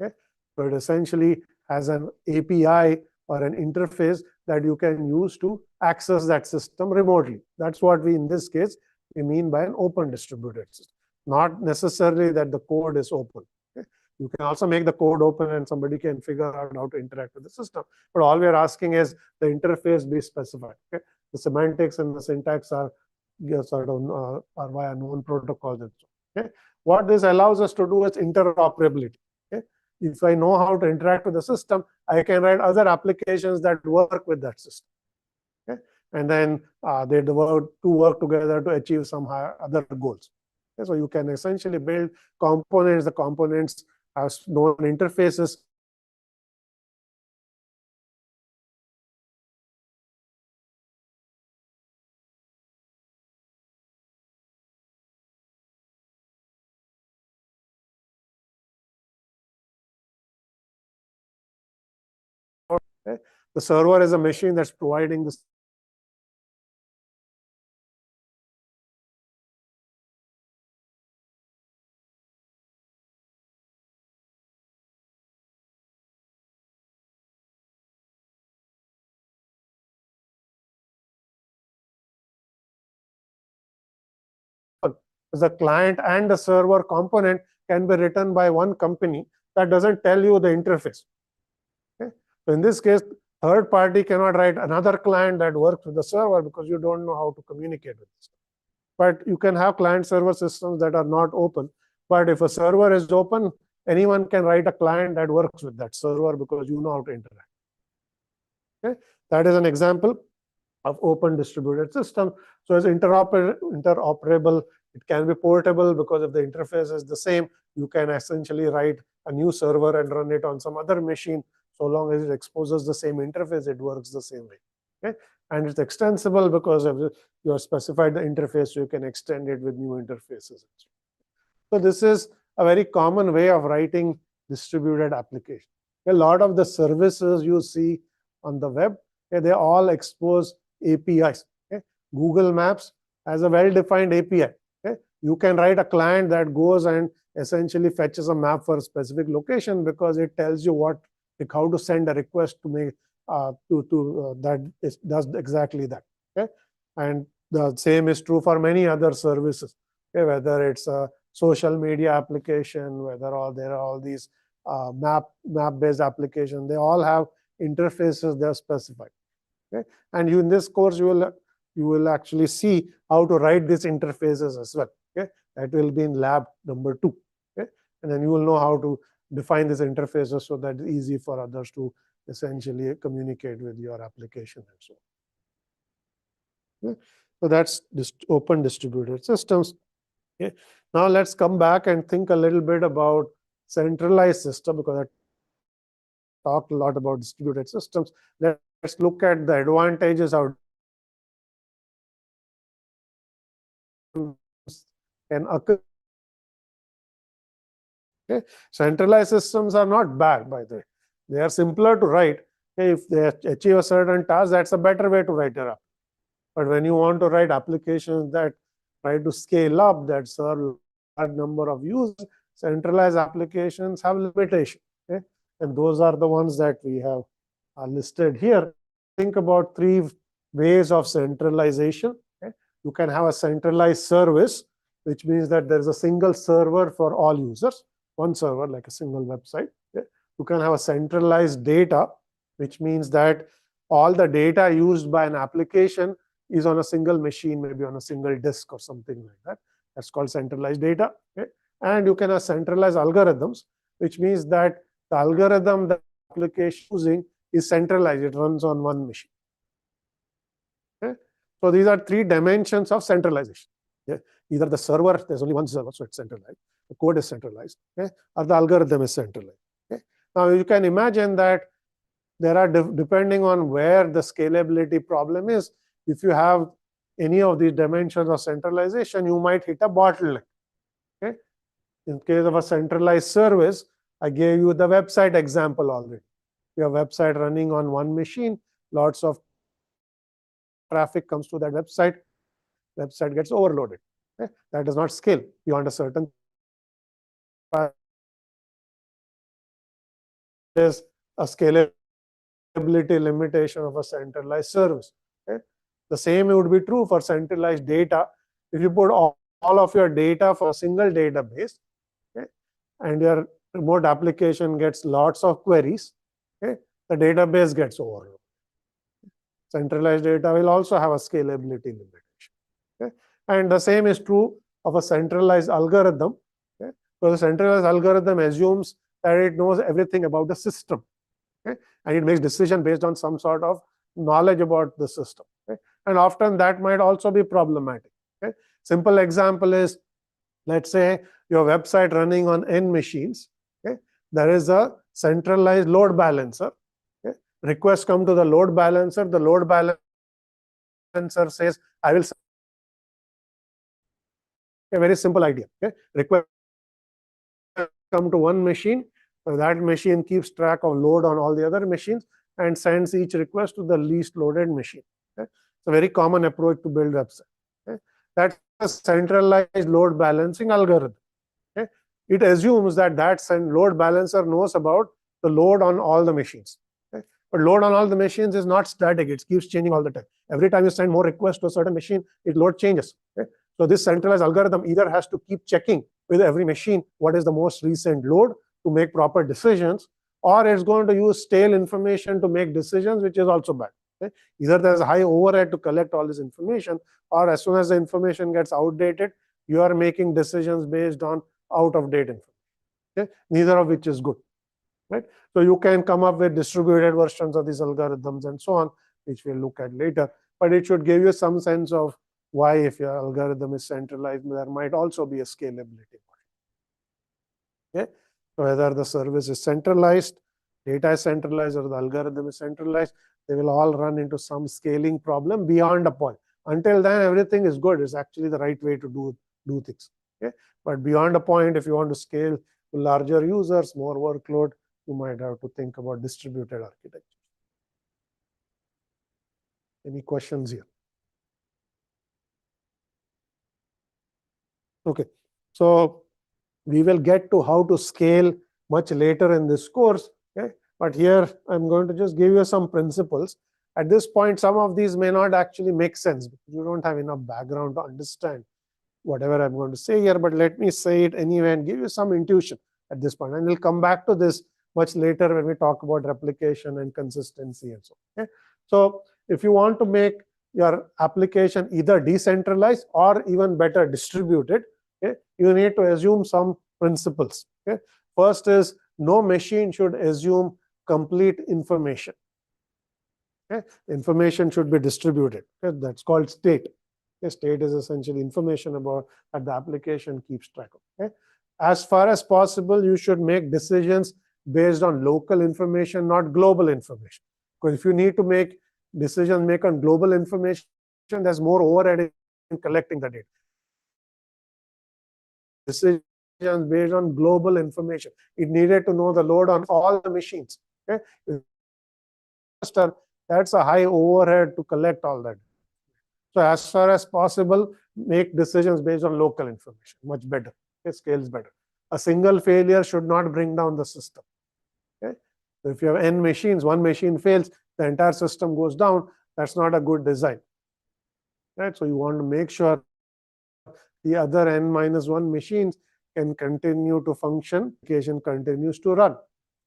Okay? So it essentially has an API or an interface that you can use to access that system remotely. That's what we, in this case, we mean by an open distributed system. Not necessarily that the code is open. Okay? You can also make the code open and somebody can figure out how to interact with the system. But all we're asking is the interface be specified. Okay? The semantics and the syntax are sort of are via known protocols and so. Okay? What this allows us to do is interoperability. Okay? If I know how to interact with the system, I can write other applications that work with that system. Okay? And then they work together to achieve some other goals. Okay? So you can essentially build components. The components have known interfaces. Okay? The server is a machine that's providing this. The client and the server component can be written by one company that doesn't tell you the interface. Okay? So in this case, third party cannot write another client that works with the server because you don't know how to communicate with it. But you can have client server systems that are not open. But if a server is open, anyone can write a client that works with that server because you know how to interact. Okay? That is an example of open distributed system. So it's interoperable. It can be portable because if the interface is the same, you can essentially write a new server and run it on some other machine. So long as it exposes the same interface, it works the same way. Okay? And it's extensible because you have specified the interface, so you can extend it with new interfaces. So this is a very common way of writing distributed application. A lot of the services you see on the web, they all expose APIs. Okay? Google Maps has a well-defined API. Okay? You can write a client that goes and essentially fetches a map for a specific location because it tells you how to send a request to make that does exactly that. Okay? And the same is true for many other services. Okay? Whether it's a social media application, whether there are all these map-based applications, they all have interfaces they're specified. Okay? And in this course, you will actually see how to write these interfaces as well. Okay? That will be in lab number 2. Okay? And then you will know how to define these interfaces so that it's easy for others to essentially communicate with your application and so on. Okay? So that's open distributed systems. Okay? Now let's come back and think a little bit about centralized system, because I talked a lot about distributed systems. Let's look at the advantages of can occur. Okay? Centralized systems are not bad, by the way. They are simpler to write. Okay? If they achieve a certain task, that's a better way to write your app. But when you want to write applications that try to scale up, that serve a large number of users, centralized applications have limitations. Okay? And those are the ones that we have listed here. Think about 3 ways of centralization. Okay? You can have a centralized service, which means that there is a single server for all users, one server like a single website. Okay? You can have a centralized data, which means that all the data used by an application is on a single machine, maybe on a single disk or something like that. That's called centralized data. Okay? And you can have centralized algorithms, which means that the algorithm the application using is centralized. It runs on one machine. Okay? So these are 3 dimensions of centralization. Okay? Either the server, there's only one server, so it's centralized. The code is centralized, okay? Or the algorithm is centralized. Okay? Now you can imagine that there are, depending on where the scalability problem is, if you have any of these dimensions of centralization, you might hit a bottleneck. Okay? In case of a centralized service, I gave you the website example already. Your website running on one machine, lots of traffic comes to that website gets overloaded. Okay? That does not scale beyond a certain. There's a scalability limitation of a centralized service. Okay? The same would be true for centralized data. If you put all of your data for a single database, okay, and your remote application gets lots of queries, okay, the database gets overloaded. Centralized data will also have a scalability limitation. Okay? And the same is true of a centralized algorithm. Okay? So the centralized algorithm assumes that it knows everything about the system. Okay? And it makes decision based on some sort of knowledge about the system. Okay? And often that might also be problematic. Okay? Simple example is, let's say your website running on n machines. Okay? There is a centralized load balancer. Okay? Requests come to the load balancer. The load balancer says, I will. A very simple idea. Okay? Request come to one machine. So that machine keeps track of load on all the other machines and sends each request to the least loaded machine. Okay? It's a very common approach to build website. Okay? That's a centralized load balancing algorithm. Okay? It assumes that load balancer knows about the load on all the machines. Okay? But load on all the machines is not static. It keeps changing all the time. Every time you send more requests to a certain machine, its load changes. Okay? So this centralized algorithm either has to keep checking with every machine what is the most recent load to make proper decisions, or it's going to use stale information to make decisions, which is also bad. Okay? Either there's a high overhead to collect all this information, or as soon as the information gets outdated, you are making decisions based on out-of-date information. Okay? Neither of which is good. Right? So you can come up with distributed versions of these algorithms and so on, which we'll look at later. But it should give you some sense of why, if your algorithm is centralized, there might also be a scalability. Okay? So whether the service is centralized, data is centralized, or the algorithm is centralized, they will all run into some scaling problem beyond a point. Until then, everything is good. It's actually the right way to do things. Okay? But beyond a point, if you want to scale to larger users, more workload, you might have to think about distributed architecture. Any questions here? Okay. So we will get to how to scale much later in this course. Okay? But here I'm going to just give you some principles. At this point, some of these may not actually make sense because you don't have enough background to understand whatever I'm going to say here. But let me say it anyway and give you some intuition at this point. And we'll come back to this much later when we talk about replication and consistency and so on. Okay? So if you want to make your application either decentralized or even better distributed, okay, you need to assume some principles. Okay? First is no machine should assume complete information. Okay? Information should be distributed. Okay? That's called state. Okay? State is essentially information about that the application keeps track of. Okay? As far as possible, you should make decisions based on local information, not global information. Because if you need to make decisions make on global information, there's more overhead in collecting the data. Decisions based on global information. It needed to know the load on all the machines. Okay? That's a high overhead to collect all that. So as far as possible, make decisions based on local information. Much better. It scales better. A single failure should not bring down the system. Okay? So if you have n machines, one machine fails, the entire system goes down. That's not a good design. Right? So you want to make sure the other n minus 1 machines can continue to function, application continues to run.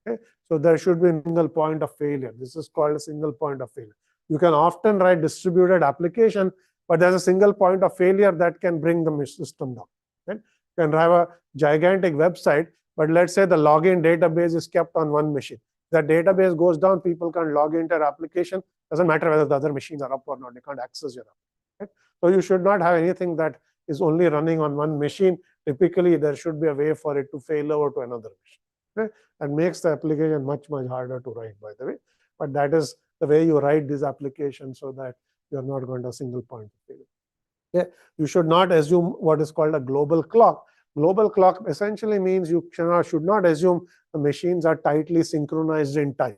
Okay? So there should be a single point of failure. This is called a single point of failure. You can often write distributed application, but there's a single point of failure that can bring the system down. Right? You can have a gigantic website, but let's say the login database is kept on one machine. That database goes down, people can't log into your application. Doesn't matter whether the other machines are up or not, they can't access your app. Right? So you should not have anything that is only running on one machine. Typically, there should be a way for it to fail over to another machine. Okay? And makes the application much, much harder to write, by the way. But that is the way you write this application so that you're not going to a single point of failure. Okay? You should not assume what is called a global clock. Global clock essentially means you should not assume the machines are tightly synchronized in time.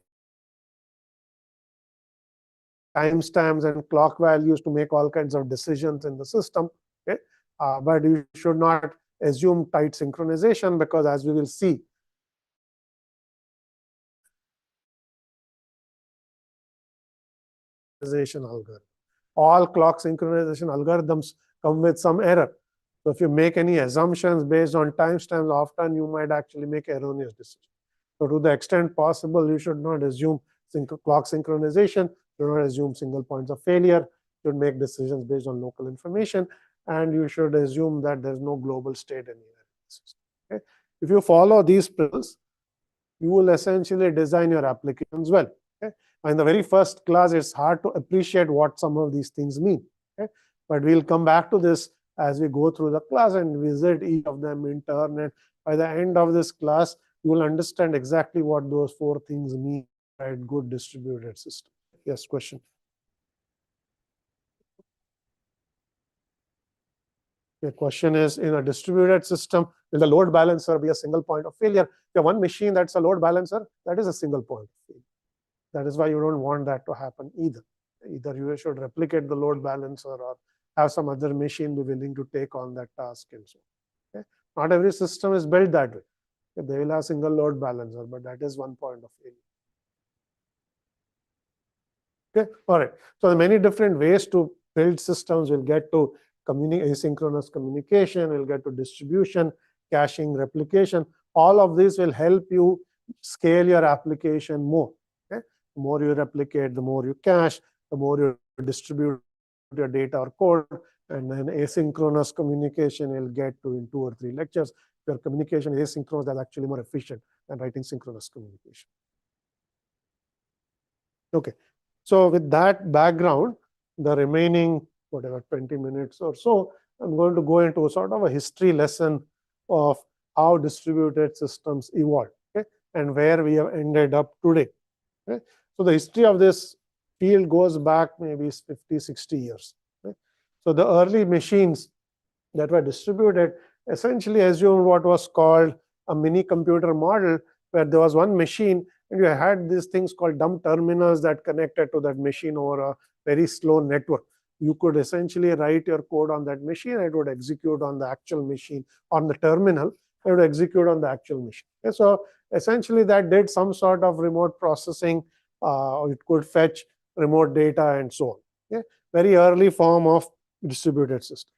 Timestamps and clock values to make all kinds of decisions in the system. Okay? but you should not assume tight synchronization, because as we will see, algorithm. All clock synchronization algorithms come with some error. So if you make any assumptions based on timestamps, often you might actually make erroneous decisions. So to the extent possible, you should not assume clock synchronization, do not assume single points of failure, you should make decisions based on local information, and you should assume that there's no global state anywhere in the system. Okay? If you follow these principles, you will essentially design your applications well. Okay? In the very first class, it's hard to appreciate what some of these things mean. Okay? But we'll come back to this as we go through the class and visit each of them in turn. And by the end of this class, you will understand exactly what those 4 things mean, right? Good distributed system. Yes, question. The question is, in a distributed system, will the load balancer be a single point of failure? If you have one machine that's a load balancer, that is a single point of failure. That is why you don't want that to happen either. Either you should replicate the load balancer or have some other machine be willing to take on that task and so on. Okay? Not every system is built that way. Okay? They will have single load balancer, but that is one point of failure. Okay, all right. So there are many different ways to build systems. We'll get to asynchronous communication, we'll get to distribution, caching, replication. All of these will help you scale your application more. Okay? The more you replicate, the more you cache, the more you distribute your data or code, and then asynchronous communication we'll get to in 2 or 3 lectures. If your communication is asynchronous, that's actually more efficient than writing synchronous communication. Okay. So with that background, the remaining, whatever, 20 minutes or so, I'm going to go into sort of a history lesson of how distributed systems evolved, okay, and where we have ended up today. Okay. So the history of this field goes back maybe 50, 60 years. Okay. So the early machines that were distributed essentially assumed what was called a mini computer model, where there was one machine and you had these things called dumb terminals that connected to that machine over a very slow network. You could essentially write your code on that machine, and it would execute on the actual machine, on the terminal, it would execute on the actual machine. Okay, so essentially that did some sort of remote processing. It could fetch remote data and so on. Okay? Very early form of distributed system.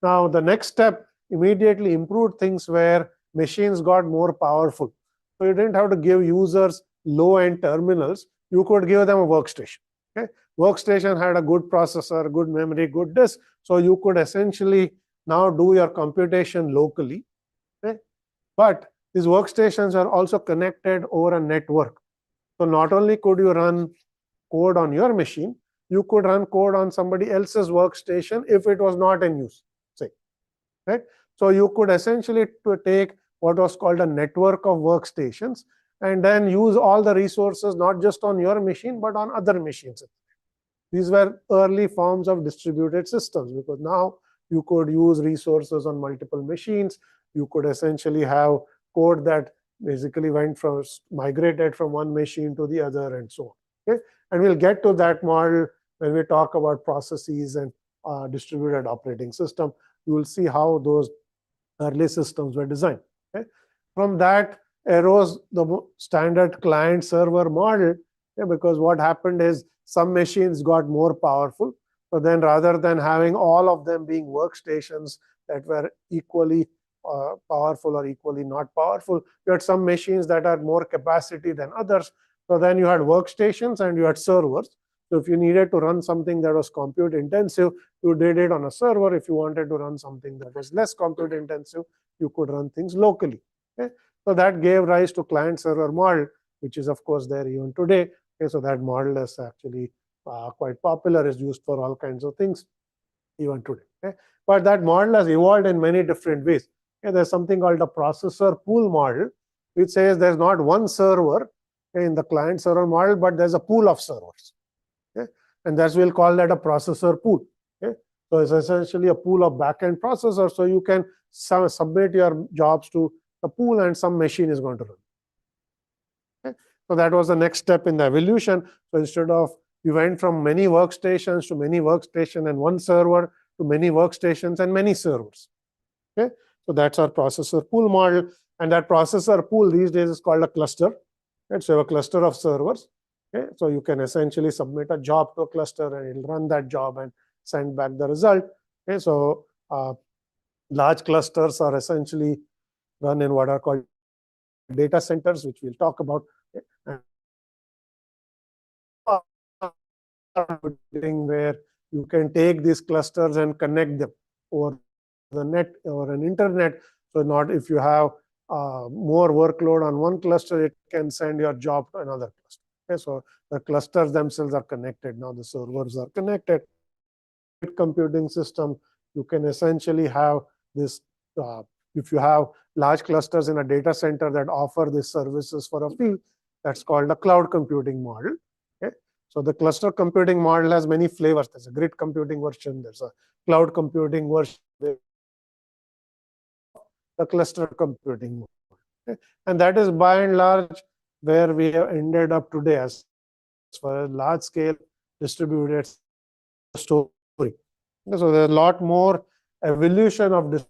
Now the next step immediately improved things where machines got more powerful. So you didn't have to give users low-end terminals. You could give them a workstation. Okay? Workstation had a good processor, good memory, good disk. So you could essentially now do your computation locally. Okay? But these workstations are also connected over a network. So not only could you run code on your machine, you could run code on somebody else's workstation if it was not in use, say. Right? So you could essentially take what was called a network of workstations and then use all the resources not just on your machine but on other machines. These were early forms of distributed systems, because now you could use resources on multiple machines. You could essentially have code that basically migrated from one machine to the other and so on. Okay? And we'll get to that model when we talk about processes and distributed operating system. You will see how those early systems were designed. Okay? From that arose the standard client-server model, because what happened is some machines got more powerful. So then rather than having all of them being workstations that were equally powerful or equally not powerful, you had some machines that had more capacity than others. So then you had workstations and you had servers. So if you needed to run something that was compute intensive, you did it on a server. If you wanted to run something that was less compute intensive, you could run things locally. Okay? So that gave rise to client-server model, which is of course there even today. Okay? So that model is actually quite popular, is used for all kinds of things even today. Okay? But that model has evolved in many different ways. Okay? There's something called a processor pool model, which says there's not one server in the client-server model, but there's a pool of servers. Okay? And that's, we'll call that a processor pool. Okay? So it's essentially a pool of backend processors. So you can submit your jobs to the pool and some machine is going to run. Okay? So that was the next step in the evolution. So instead of, you went from many workstations to many workstations and one server, to many workstations and many servers. Okay, so that's our processor pool model, and that processor pool these days is called a cluster. Right? So you have a cluster of servers. Okay, so you can essentially submit a job to a cluster, and it'll run that job and send back the result. Okay, so large clusters are essentially run in what are called data centers, which we'll talk about. Where you can take these clusters and connect them over the net or an internet. So not if you have more workload on one cluster, it can send your job to another cluster. Okay, so the clusters themselves are connected. Now the servers are connected. Computing system, you can essentially have this. If you have large clusters in a data center that offer these services for a fee, that's called a cloud computing model. Okay, so the cluster computing model has many flavors. There's a grid computing version. There's a cloud computing version. The cluster computing model. Okay? And that is by and large where we have ended up today as far as large scale distributed story. So there's a lot more evolution of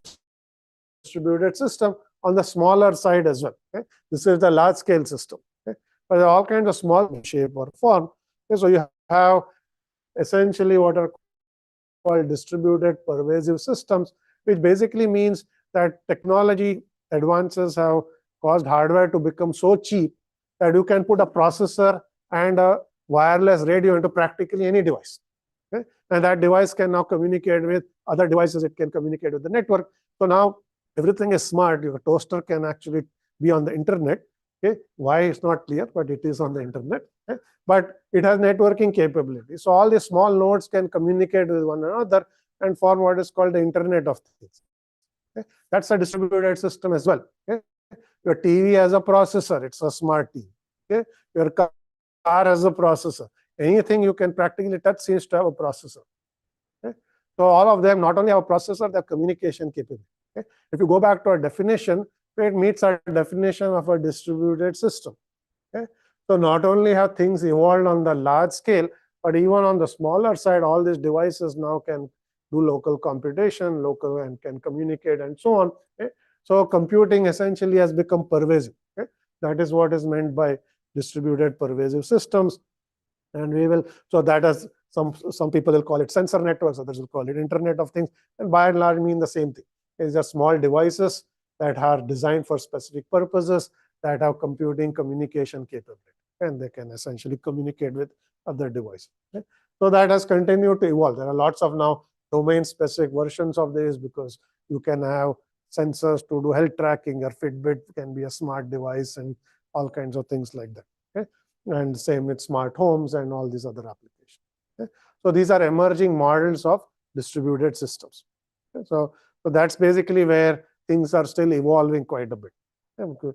distributed system on the smaller side as well. Okay? This is the large scale system. Okay? But there are all kinds of small shape or form. Okay? So you have essentially what are called distributed pervasive systems, which basically means that technology advances have caused hardware to become so cheap that you can put a processor and a wireless radio into practically any device. Okay? And that device can now communicate with other devices. It can communicate with the network. So now everything is smart. Your toaster can actually be on the internet. Okay? Why it's not clear, but it is on the internet. Okay? But it has networking capability. So all these small nodes can communicate with one another and form what is called the Internet of Things. Okay? That's a distributed system as well. Okay? Your TV has a processor. It's a smart TV. Okay? Your car has a processor. Anything you can practically touch seems to have a processor. Okay? So all of them not only have a processor, they have communication capability. Okay? If you go back to our definition, it meets our definition of a distributed system. Okay? So not only have things evolved on the large scale, but even on the smaller side, all these devices now can do local computation, local and can communicate and so on. Okay? So computing essentially has become pervasive. Okay? That is what is meant by distributed pervasive systems. And we will, so that is some people will call it sensor networks, others will call it Internet of Things, and by and large mean the same thing. It's just small devices that are designed for specific purposes that have computing communication capability, and they can essentially communicate with other devices. Okay? So that has continued to evolve. There are lots of now domain-specific versions of this because you can have sensors to do health tracking. Your Fitbit can be a smart device and all kinds of things like that. Okay? And same with smart homes and all these other applications. Okay? So these are emerging models of distributed systems. Okay? So that's basically where things are still evolving quite a bit.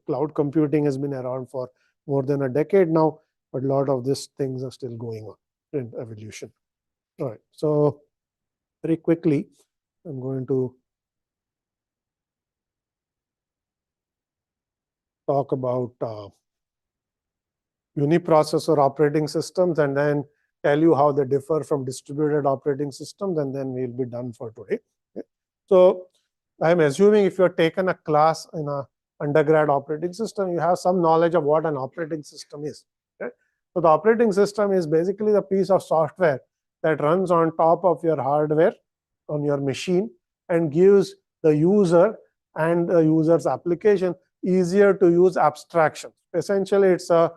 Cloud computing has been around for more than a decade now, but a lot of these things are still going on in evolution. All right, so very quickly, I'm going to talk about uniprocessor operating systems and then tell you how they differ from distributed operating systems, and then we'll be done for today. Okay? So I'm assuming if you've taken a class in a undergrad operating system, you have some knowledge of what an operating system is. Okay? So the operating system is basically the piece of software that runs on top of your hardware on your machine and gives the user and the user's application easier to use abstraction. Essentially, it's an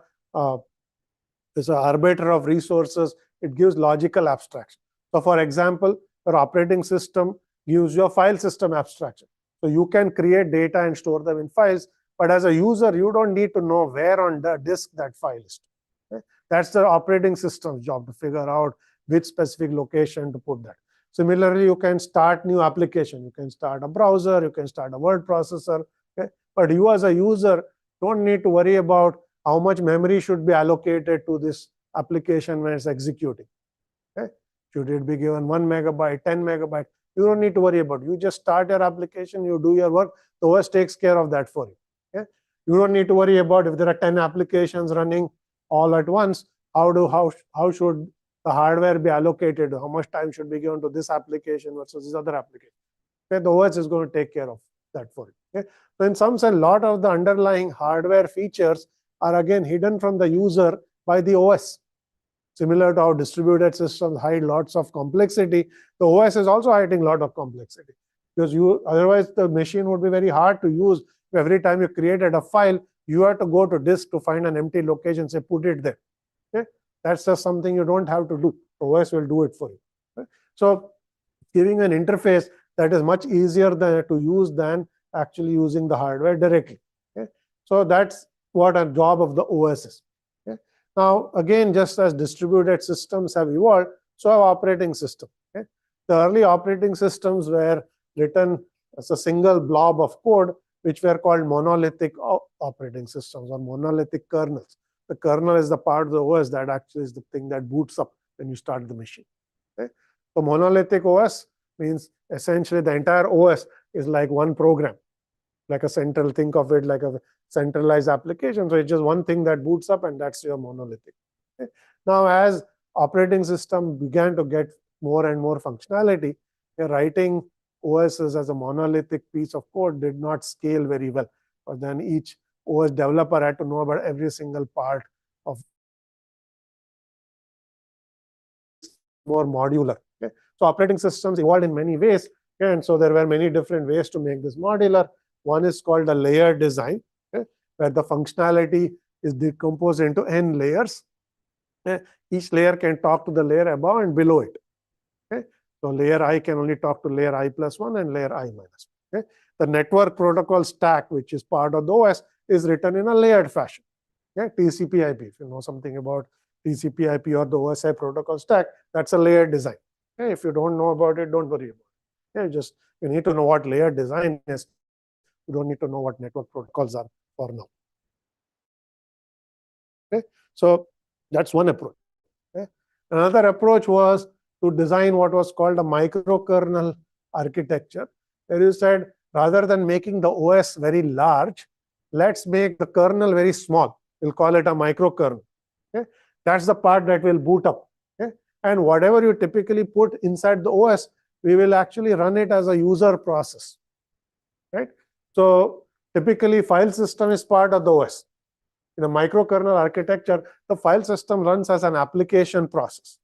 arbiter of resources. It gives logical abstraction. So for example, your operating system gives you a file system abstraction. So you can create data and store them in files, but as a user, you don't need to know where on the disk that file is. Okay? That's the operating system's job to figure out which specific location to put that. Similarly, you can start new application. You can start a browser, you can start a word processor. Okay? But you as a user don't need to worry about how much memory should be allocated to this application when it's executing. Okay? Should it be given 1 megabyte, 10 megabyte? You don't need to worry about it. You just start your application, you do your work, the OS takes care of that for you. Okay? You don't need to worry about if there are 10 applications running all at once, how should the hardware be allocated, how much time should be given to this application versus this other application. Okay, the OS is going to take care of that for you. Okay? So in some sense, a lot of the underlying hardware features are again hidden from the user by the OS. Similar to how distributed systems hide lots of complexity, the OS is also hiding a lot of complexity, because otherwise the machine would be very hard to use. Every time you created a file, you have to go to disk to find an empty location, say put it there. Okay? That's just something you don't have to do. OS will do it for you. Okay? So giving an interface that is much easier to use than actually using the hardware directly. Okay? So that's what a job of the OS is. Okay? Now, again, just as distributed systems have evolved, so have operating systems. Okay? The early operating systems were written as a single blob of code, which were called monolithic operating systems or monolithic kernels. The kernel is the part of the OS that actually is the thing that boots up when you start the machine. Okay? So monolithic OS means essentially the entire OS is like one program, like a central, think of it like a centralized application. So it's just one thing that boots up, and that's your monolithic. Okay? Now, as operating system began to get more and more functionality, writing OSs as a monolithic piece of code did not scale very well. But then each OS developer had to know about every single part of more modular. Okay? So operating systems evolved in many ways, okay? And so there were many different ways to make this modular. One is called a layer design, okay? Where the functionality is decomposed into n layers. Okay? Each layer can talk to the layer above and below it. Okay? So layer I can only talk to layer I plus 1 and layer I minus 1. Okay? The network protocol stack, which is part of the OS, is written in a layered fashion. Okay? TCP/IP, if you know something about TCP/IP or the OSI protocol stack, that's a layered design. Okay? If you don't know about it, don't worry about it. Okay? You need to know what layered design is. You don't need to know what network protocols are for now. Okay? So that's one approach. Okay? Another approach was to design what was called a microkernel architecture, where you said, rather than making the OS very large, let's make the kernel very small. We'll call it a microkernel. Okay? That's the part that will boot up. Okay? And whatever you typically put inside the OS, we will actually run it as a user process. Right? So typically, file system is part of the OS. In a microkernel architecture, the file system runs as an application process.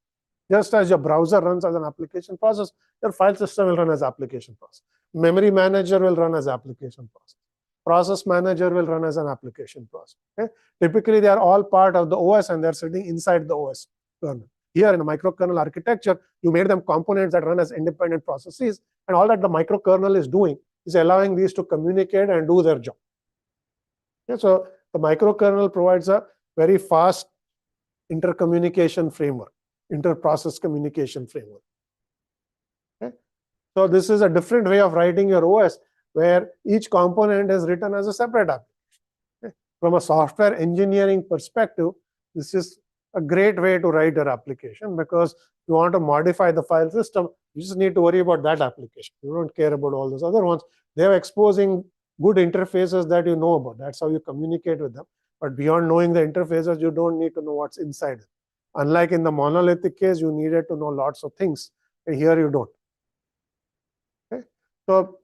Just as your browser runs as an application process, your file system will run as application process. Memory manager will run as application process. Process manager will run as an application process. Okay? Typically, they are all part of the OS, and they're sitting inside the OS kernel. Here in a microkernel architecture, you made them components that run as independent processes, and all that the microkernel is doing is allowing these to communicate and do their job. Okay? So the microkernel provides a very fast intercommunication framework, inter-process communication framework. Okay? So this is a different way of writing your OS, where each component is written as a separate application. Okay? From a software engineering perspective, this is a great way to write your application, because you want to modify the file system, you just need to worry about that application. You don't care about all those other ones. They're exposing good interfaces that you know about. That's how you communicate with them. But beyond knowing the interfaces, you don't need to know what's inside it. Unlike in the monolithic case, you needed to know lots of things. And here you don't. Okay? So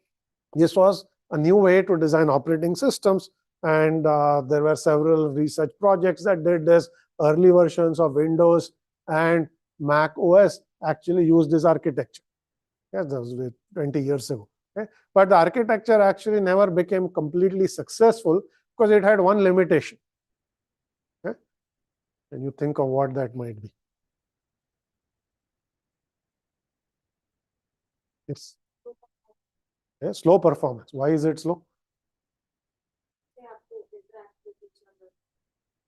this was a new way to design operating systems. And there were several research projects that did this. Early versions of Windows and Mac OS actually used this architecture. Yes, that was 20 years ago. Okay? But the architecture actually never became completely successful because it had one limitation. Okay? And you think of what that might be. It's slow performance. Why is it slow?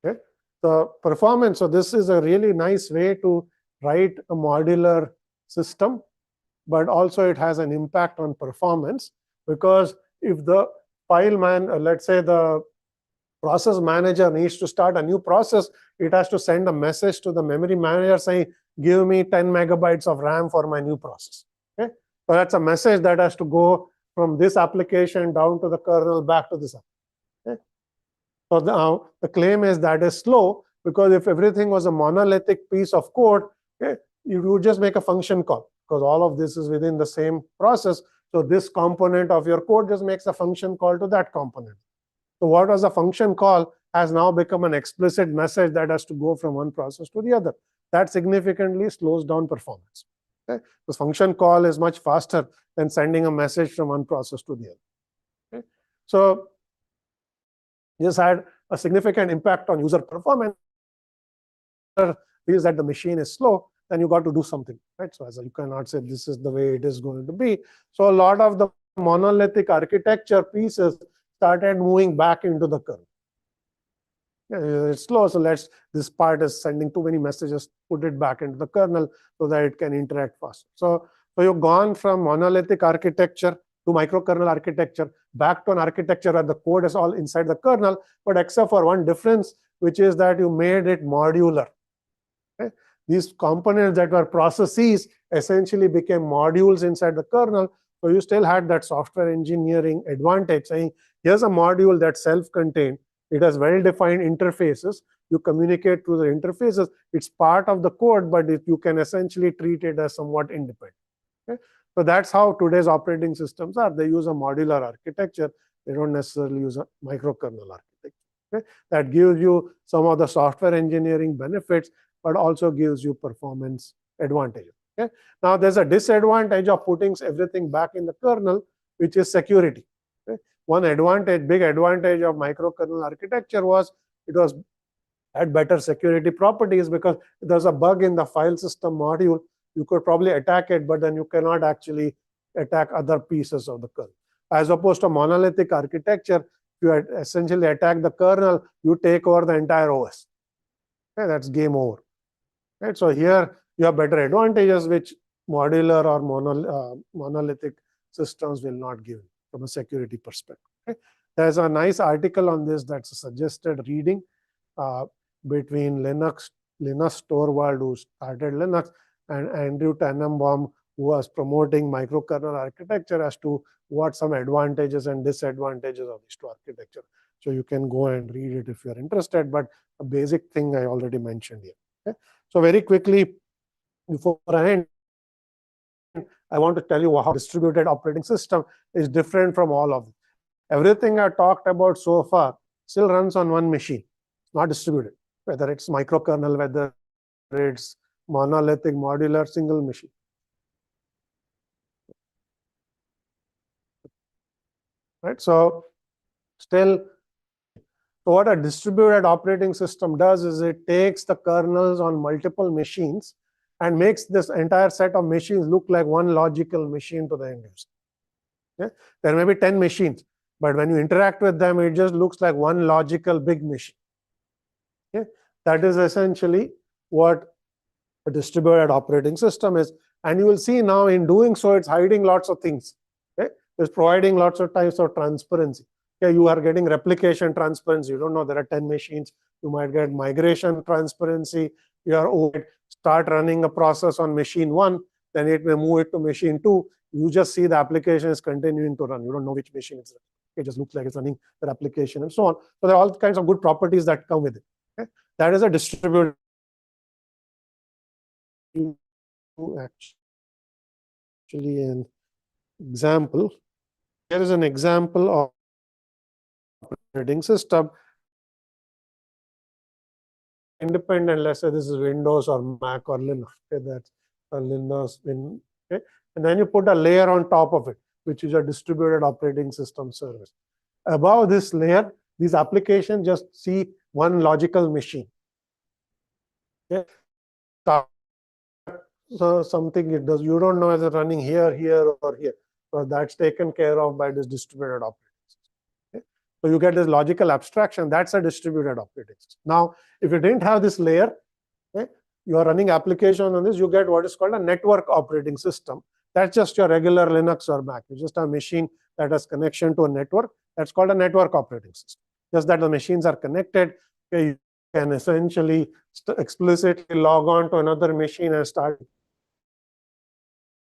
Okay. The performance. So this is a really nice way to write a modular system, but also it has an impact on performance, because if the let's say the process manager needs to start a new process, it has to send a message to the memory manager saying, give me 10 megabytes of RAM for my new process. Okay? So that's a message that has to go from this application down to the kernel back to this. Okay? So now the claim is that is slow, because if everything was a monolithic piece of code, Okay, you would just make a function call because all of this is within the same process. So this component of your code just makes a function call to that component. So what was a function call has now become an explicit message that has to go from one process to the other. That significantly slows down performance. Okay? The function call is much faster than sending a message from one process to the other. Okay? So this had a significant impact on user performance. Is that the machine is slow, then you got to do something, right? So as you cannot say this is the way it is going to be. So a lot of the monolithic architecture pieces started moving back into the kernel. It's slow, so this part is sending too many messages, put it back into the kernel so that it can interact faster. So you've gone from monolithic architecture to microkernel architecture, back to an architecture where the code is all inside the kernel, but except for one difference, which is that you made it modular. Okay? These components that were processes essentially became modules inside the kernel. So you still had that software engineering advantage, saying here's a module that's self-contained. It has well-defined interfaces. You communicate through the interfaces. It's part of the code, but you can essentially treat it as somewhat independent. Okay? So that's how today's operating systems are. They use a modular architecture. They don't necessarily use a microkernel architecture. Okay? That gives you some of the software engineering benefits, but also gives you performance advantages. Okay? Now, there's a disadvantage of putting everything back in the kernel, which is security. Okay? One advantage, big advantage of microkernel architecture was it had better security properties because if there's a bug in the file system module, you could probably attack it, but then you cannot actually attack other pieces of the kernel. As opposed to monolithic architecture, you essentially attack the kernel, you take over the entire OS. Okay, that's game over. Right? So here you have better advantages, which modular or monolithic systems will not give from a security perspective. Okay? There's a nice article on this that's a suggested reading between Linus Torvald, who started Linux, and Andrew Tannenbaum, who was promoting microkernel architecture as to what some advantages and disadvantages of these two architecture. So you can go and read it if you're interested, but a basic thing I already mentioned here. Okay? So very quickly, before I end, I want to tell you how distributed operating system is different from all of them. Everything I talked about so far still runs on one machine, not distributed, whether it's microkernel, whether it's monolithic, modular, single machine. Right? So still, so what a distributed operating system does is it takes the kernels on multiple machines and makes this entire set of machines look like one logical machine to the end user. Okay? There may be 10 machines, but when you interact with them, it just looks like one logical big machine. Okay? That is essentially what a distributed operating system is. And you will see now in doing so, it's hiding lots of things. Okay? It's providing lots of types of transparency. Okay, you are getting replication transparency. You don't know there are 10 machines. You might get migration transparency. You are start running a process on machine 1, then it may move it to machine 2. You just see the application is continuing to run. You don't know which machine it's running. It just looks like it's running the application and so on. So there are all kinds of good properties that come with it. Okay? That is a distributed. Actually, an example. Here is an example of operating system. Independent, let's say this is Windows or Mac or Linux. Okay, that's a Linux. Okay, and then you put a layer on top of it, which is a distributed operating system service. Above this layer, these applications just see one logical machine. Okay, so something it does. You don't know whether running here, here, or here. So that's taken care of by this distributed operating system. Okay? So you get this logical abstraction. That's a distributed operating system. Now, if you didn't have this layer, okay, you are running application on this, you get what is called a network operating system. That's just your regular Linux or Mac. You just have a machine that has connection to a network. That's called a network operating system. Just that the machines are connected. Okay, you can essentially explicitly log on to another machine and start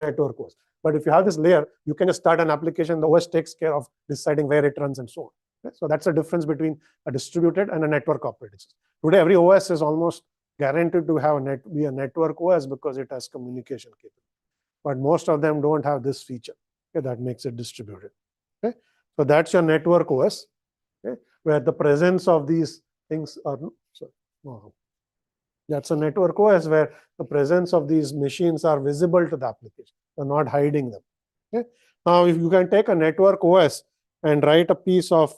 network OS. But if you have this layer, you can just start an application. The OS takes care of deciding where it runs and so on. Okay? So that's the difference between a distributed and a network operating system. Today, every OS is almost guaranteed to have be a network OS because it has communication capability. But most of them don't have this feature. Okay, that makes it distributed. Okay, so that's your network OS, okay, where the presence of these things are. Sorry, no, that's a network OS where the presence of these machines are visible to the application. You're not hiding them. Okay. Now, if you can take a network OS and write a piece of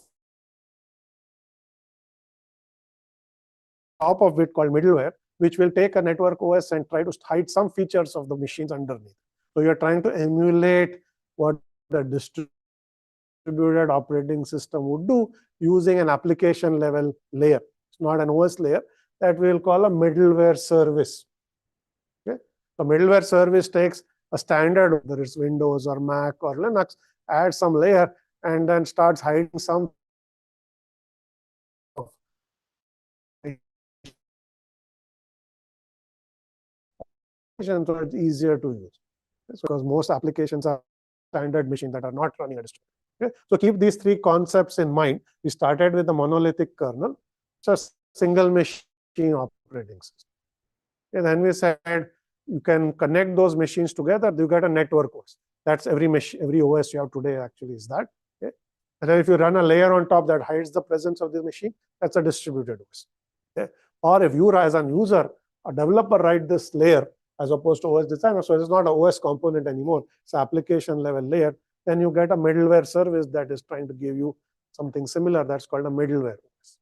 top of it called middleware, which will take a network OS and try to hide some features of the machines underneath. So you're trying to emulate what the distributed operating system would do using an application level layer. It's not an OS layer. That we'll call a middleware service. Okay? The middleware service takes a standard, whether it's Windows or Mac or Linux, adds some layer, and then starts hiding some so it's easier to use. Because most applications are standard machines that are not running a distributed. Okay? So keep these three concepts in mind. We started with the monolithic kernel, so single machine operating system. And then we said you can connect those machines together, you get a network OS. That's every machine, every OS you have today actually is that. Okay? And then if you run a layer on top that hides the presence of the machine, that's a distributed OS. Okay? Or if you as a user, a developer write this layer as opposed to OS designer, so it's not an OS component anymore, it's an application level layer, then you get a middleware service that is trying to give you something similar. That's called a middleware OS.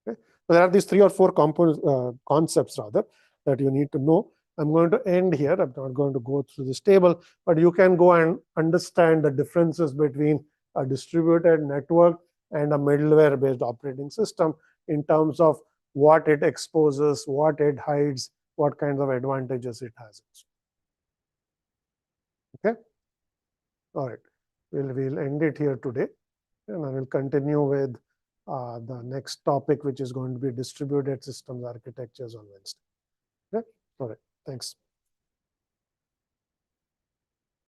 Okay? So there are these 3 or 4 concepts rather that you need to know. I'm going to end here. I'm not going to go through this table, but you can go and understand the differences between a distributed network and a middleware based operating system in terms of what it exposes, what it hides, what kinds of advantages it has. Okay. All right. We'll end it here today, and I will continue with the next topic, which is going to be distributed systems architectures on Wednesday. Okay. All right. Thanks.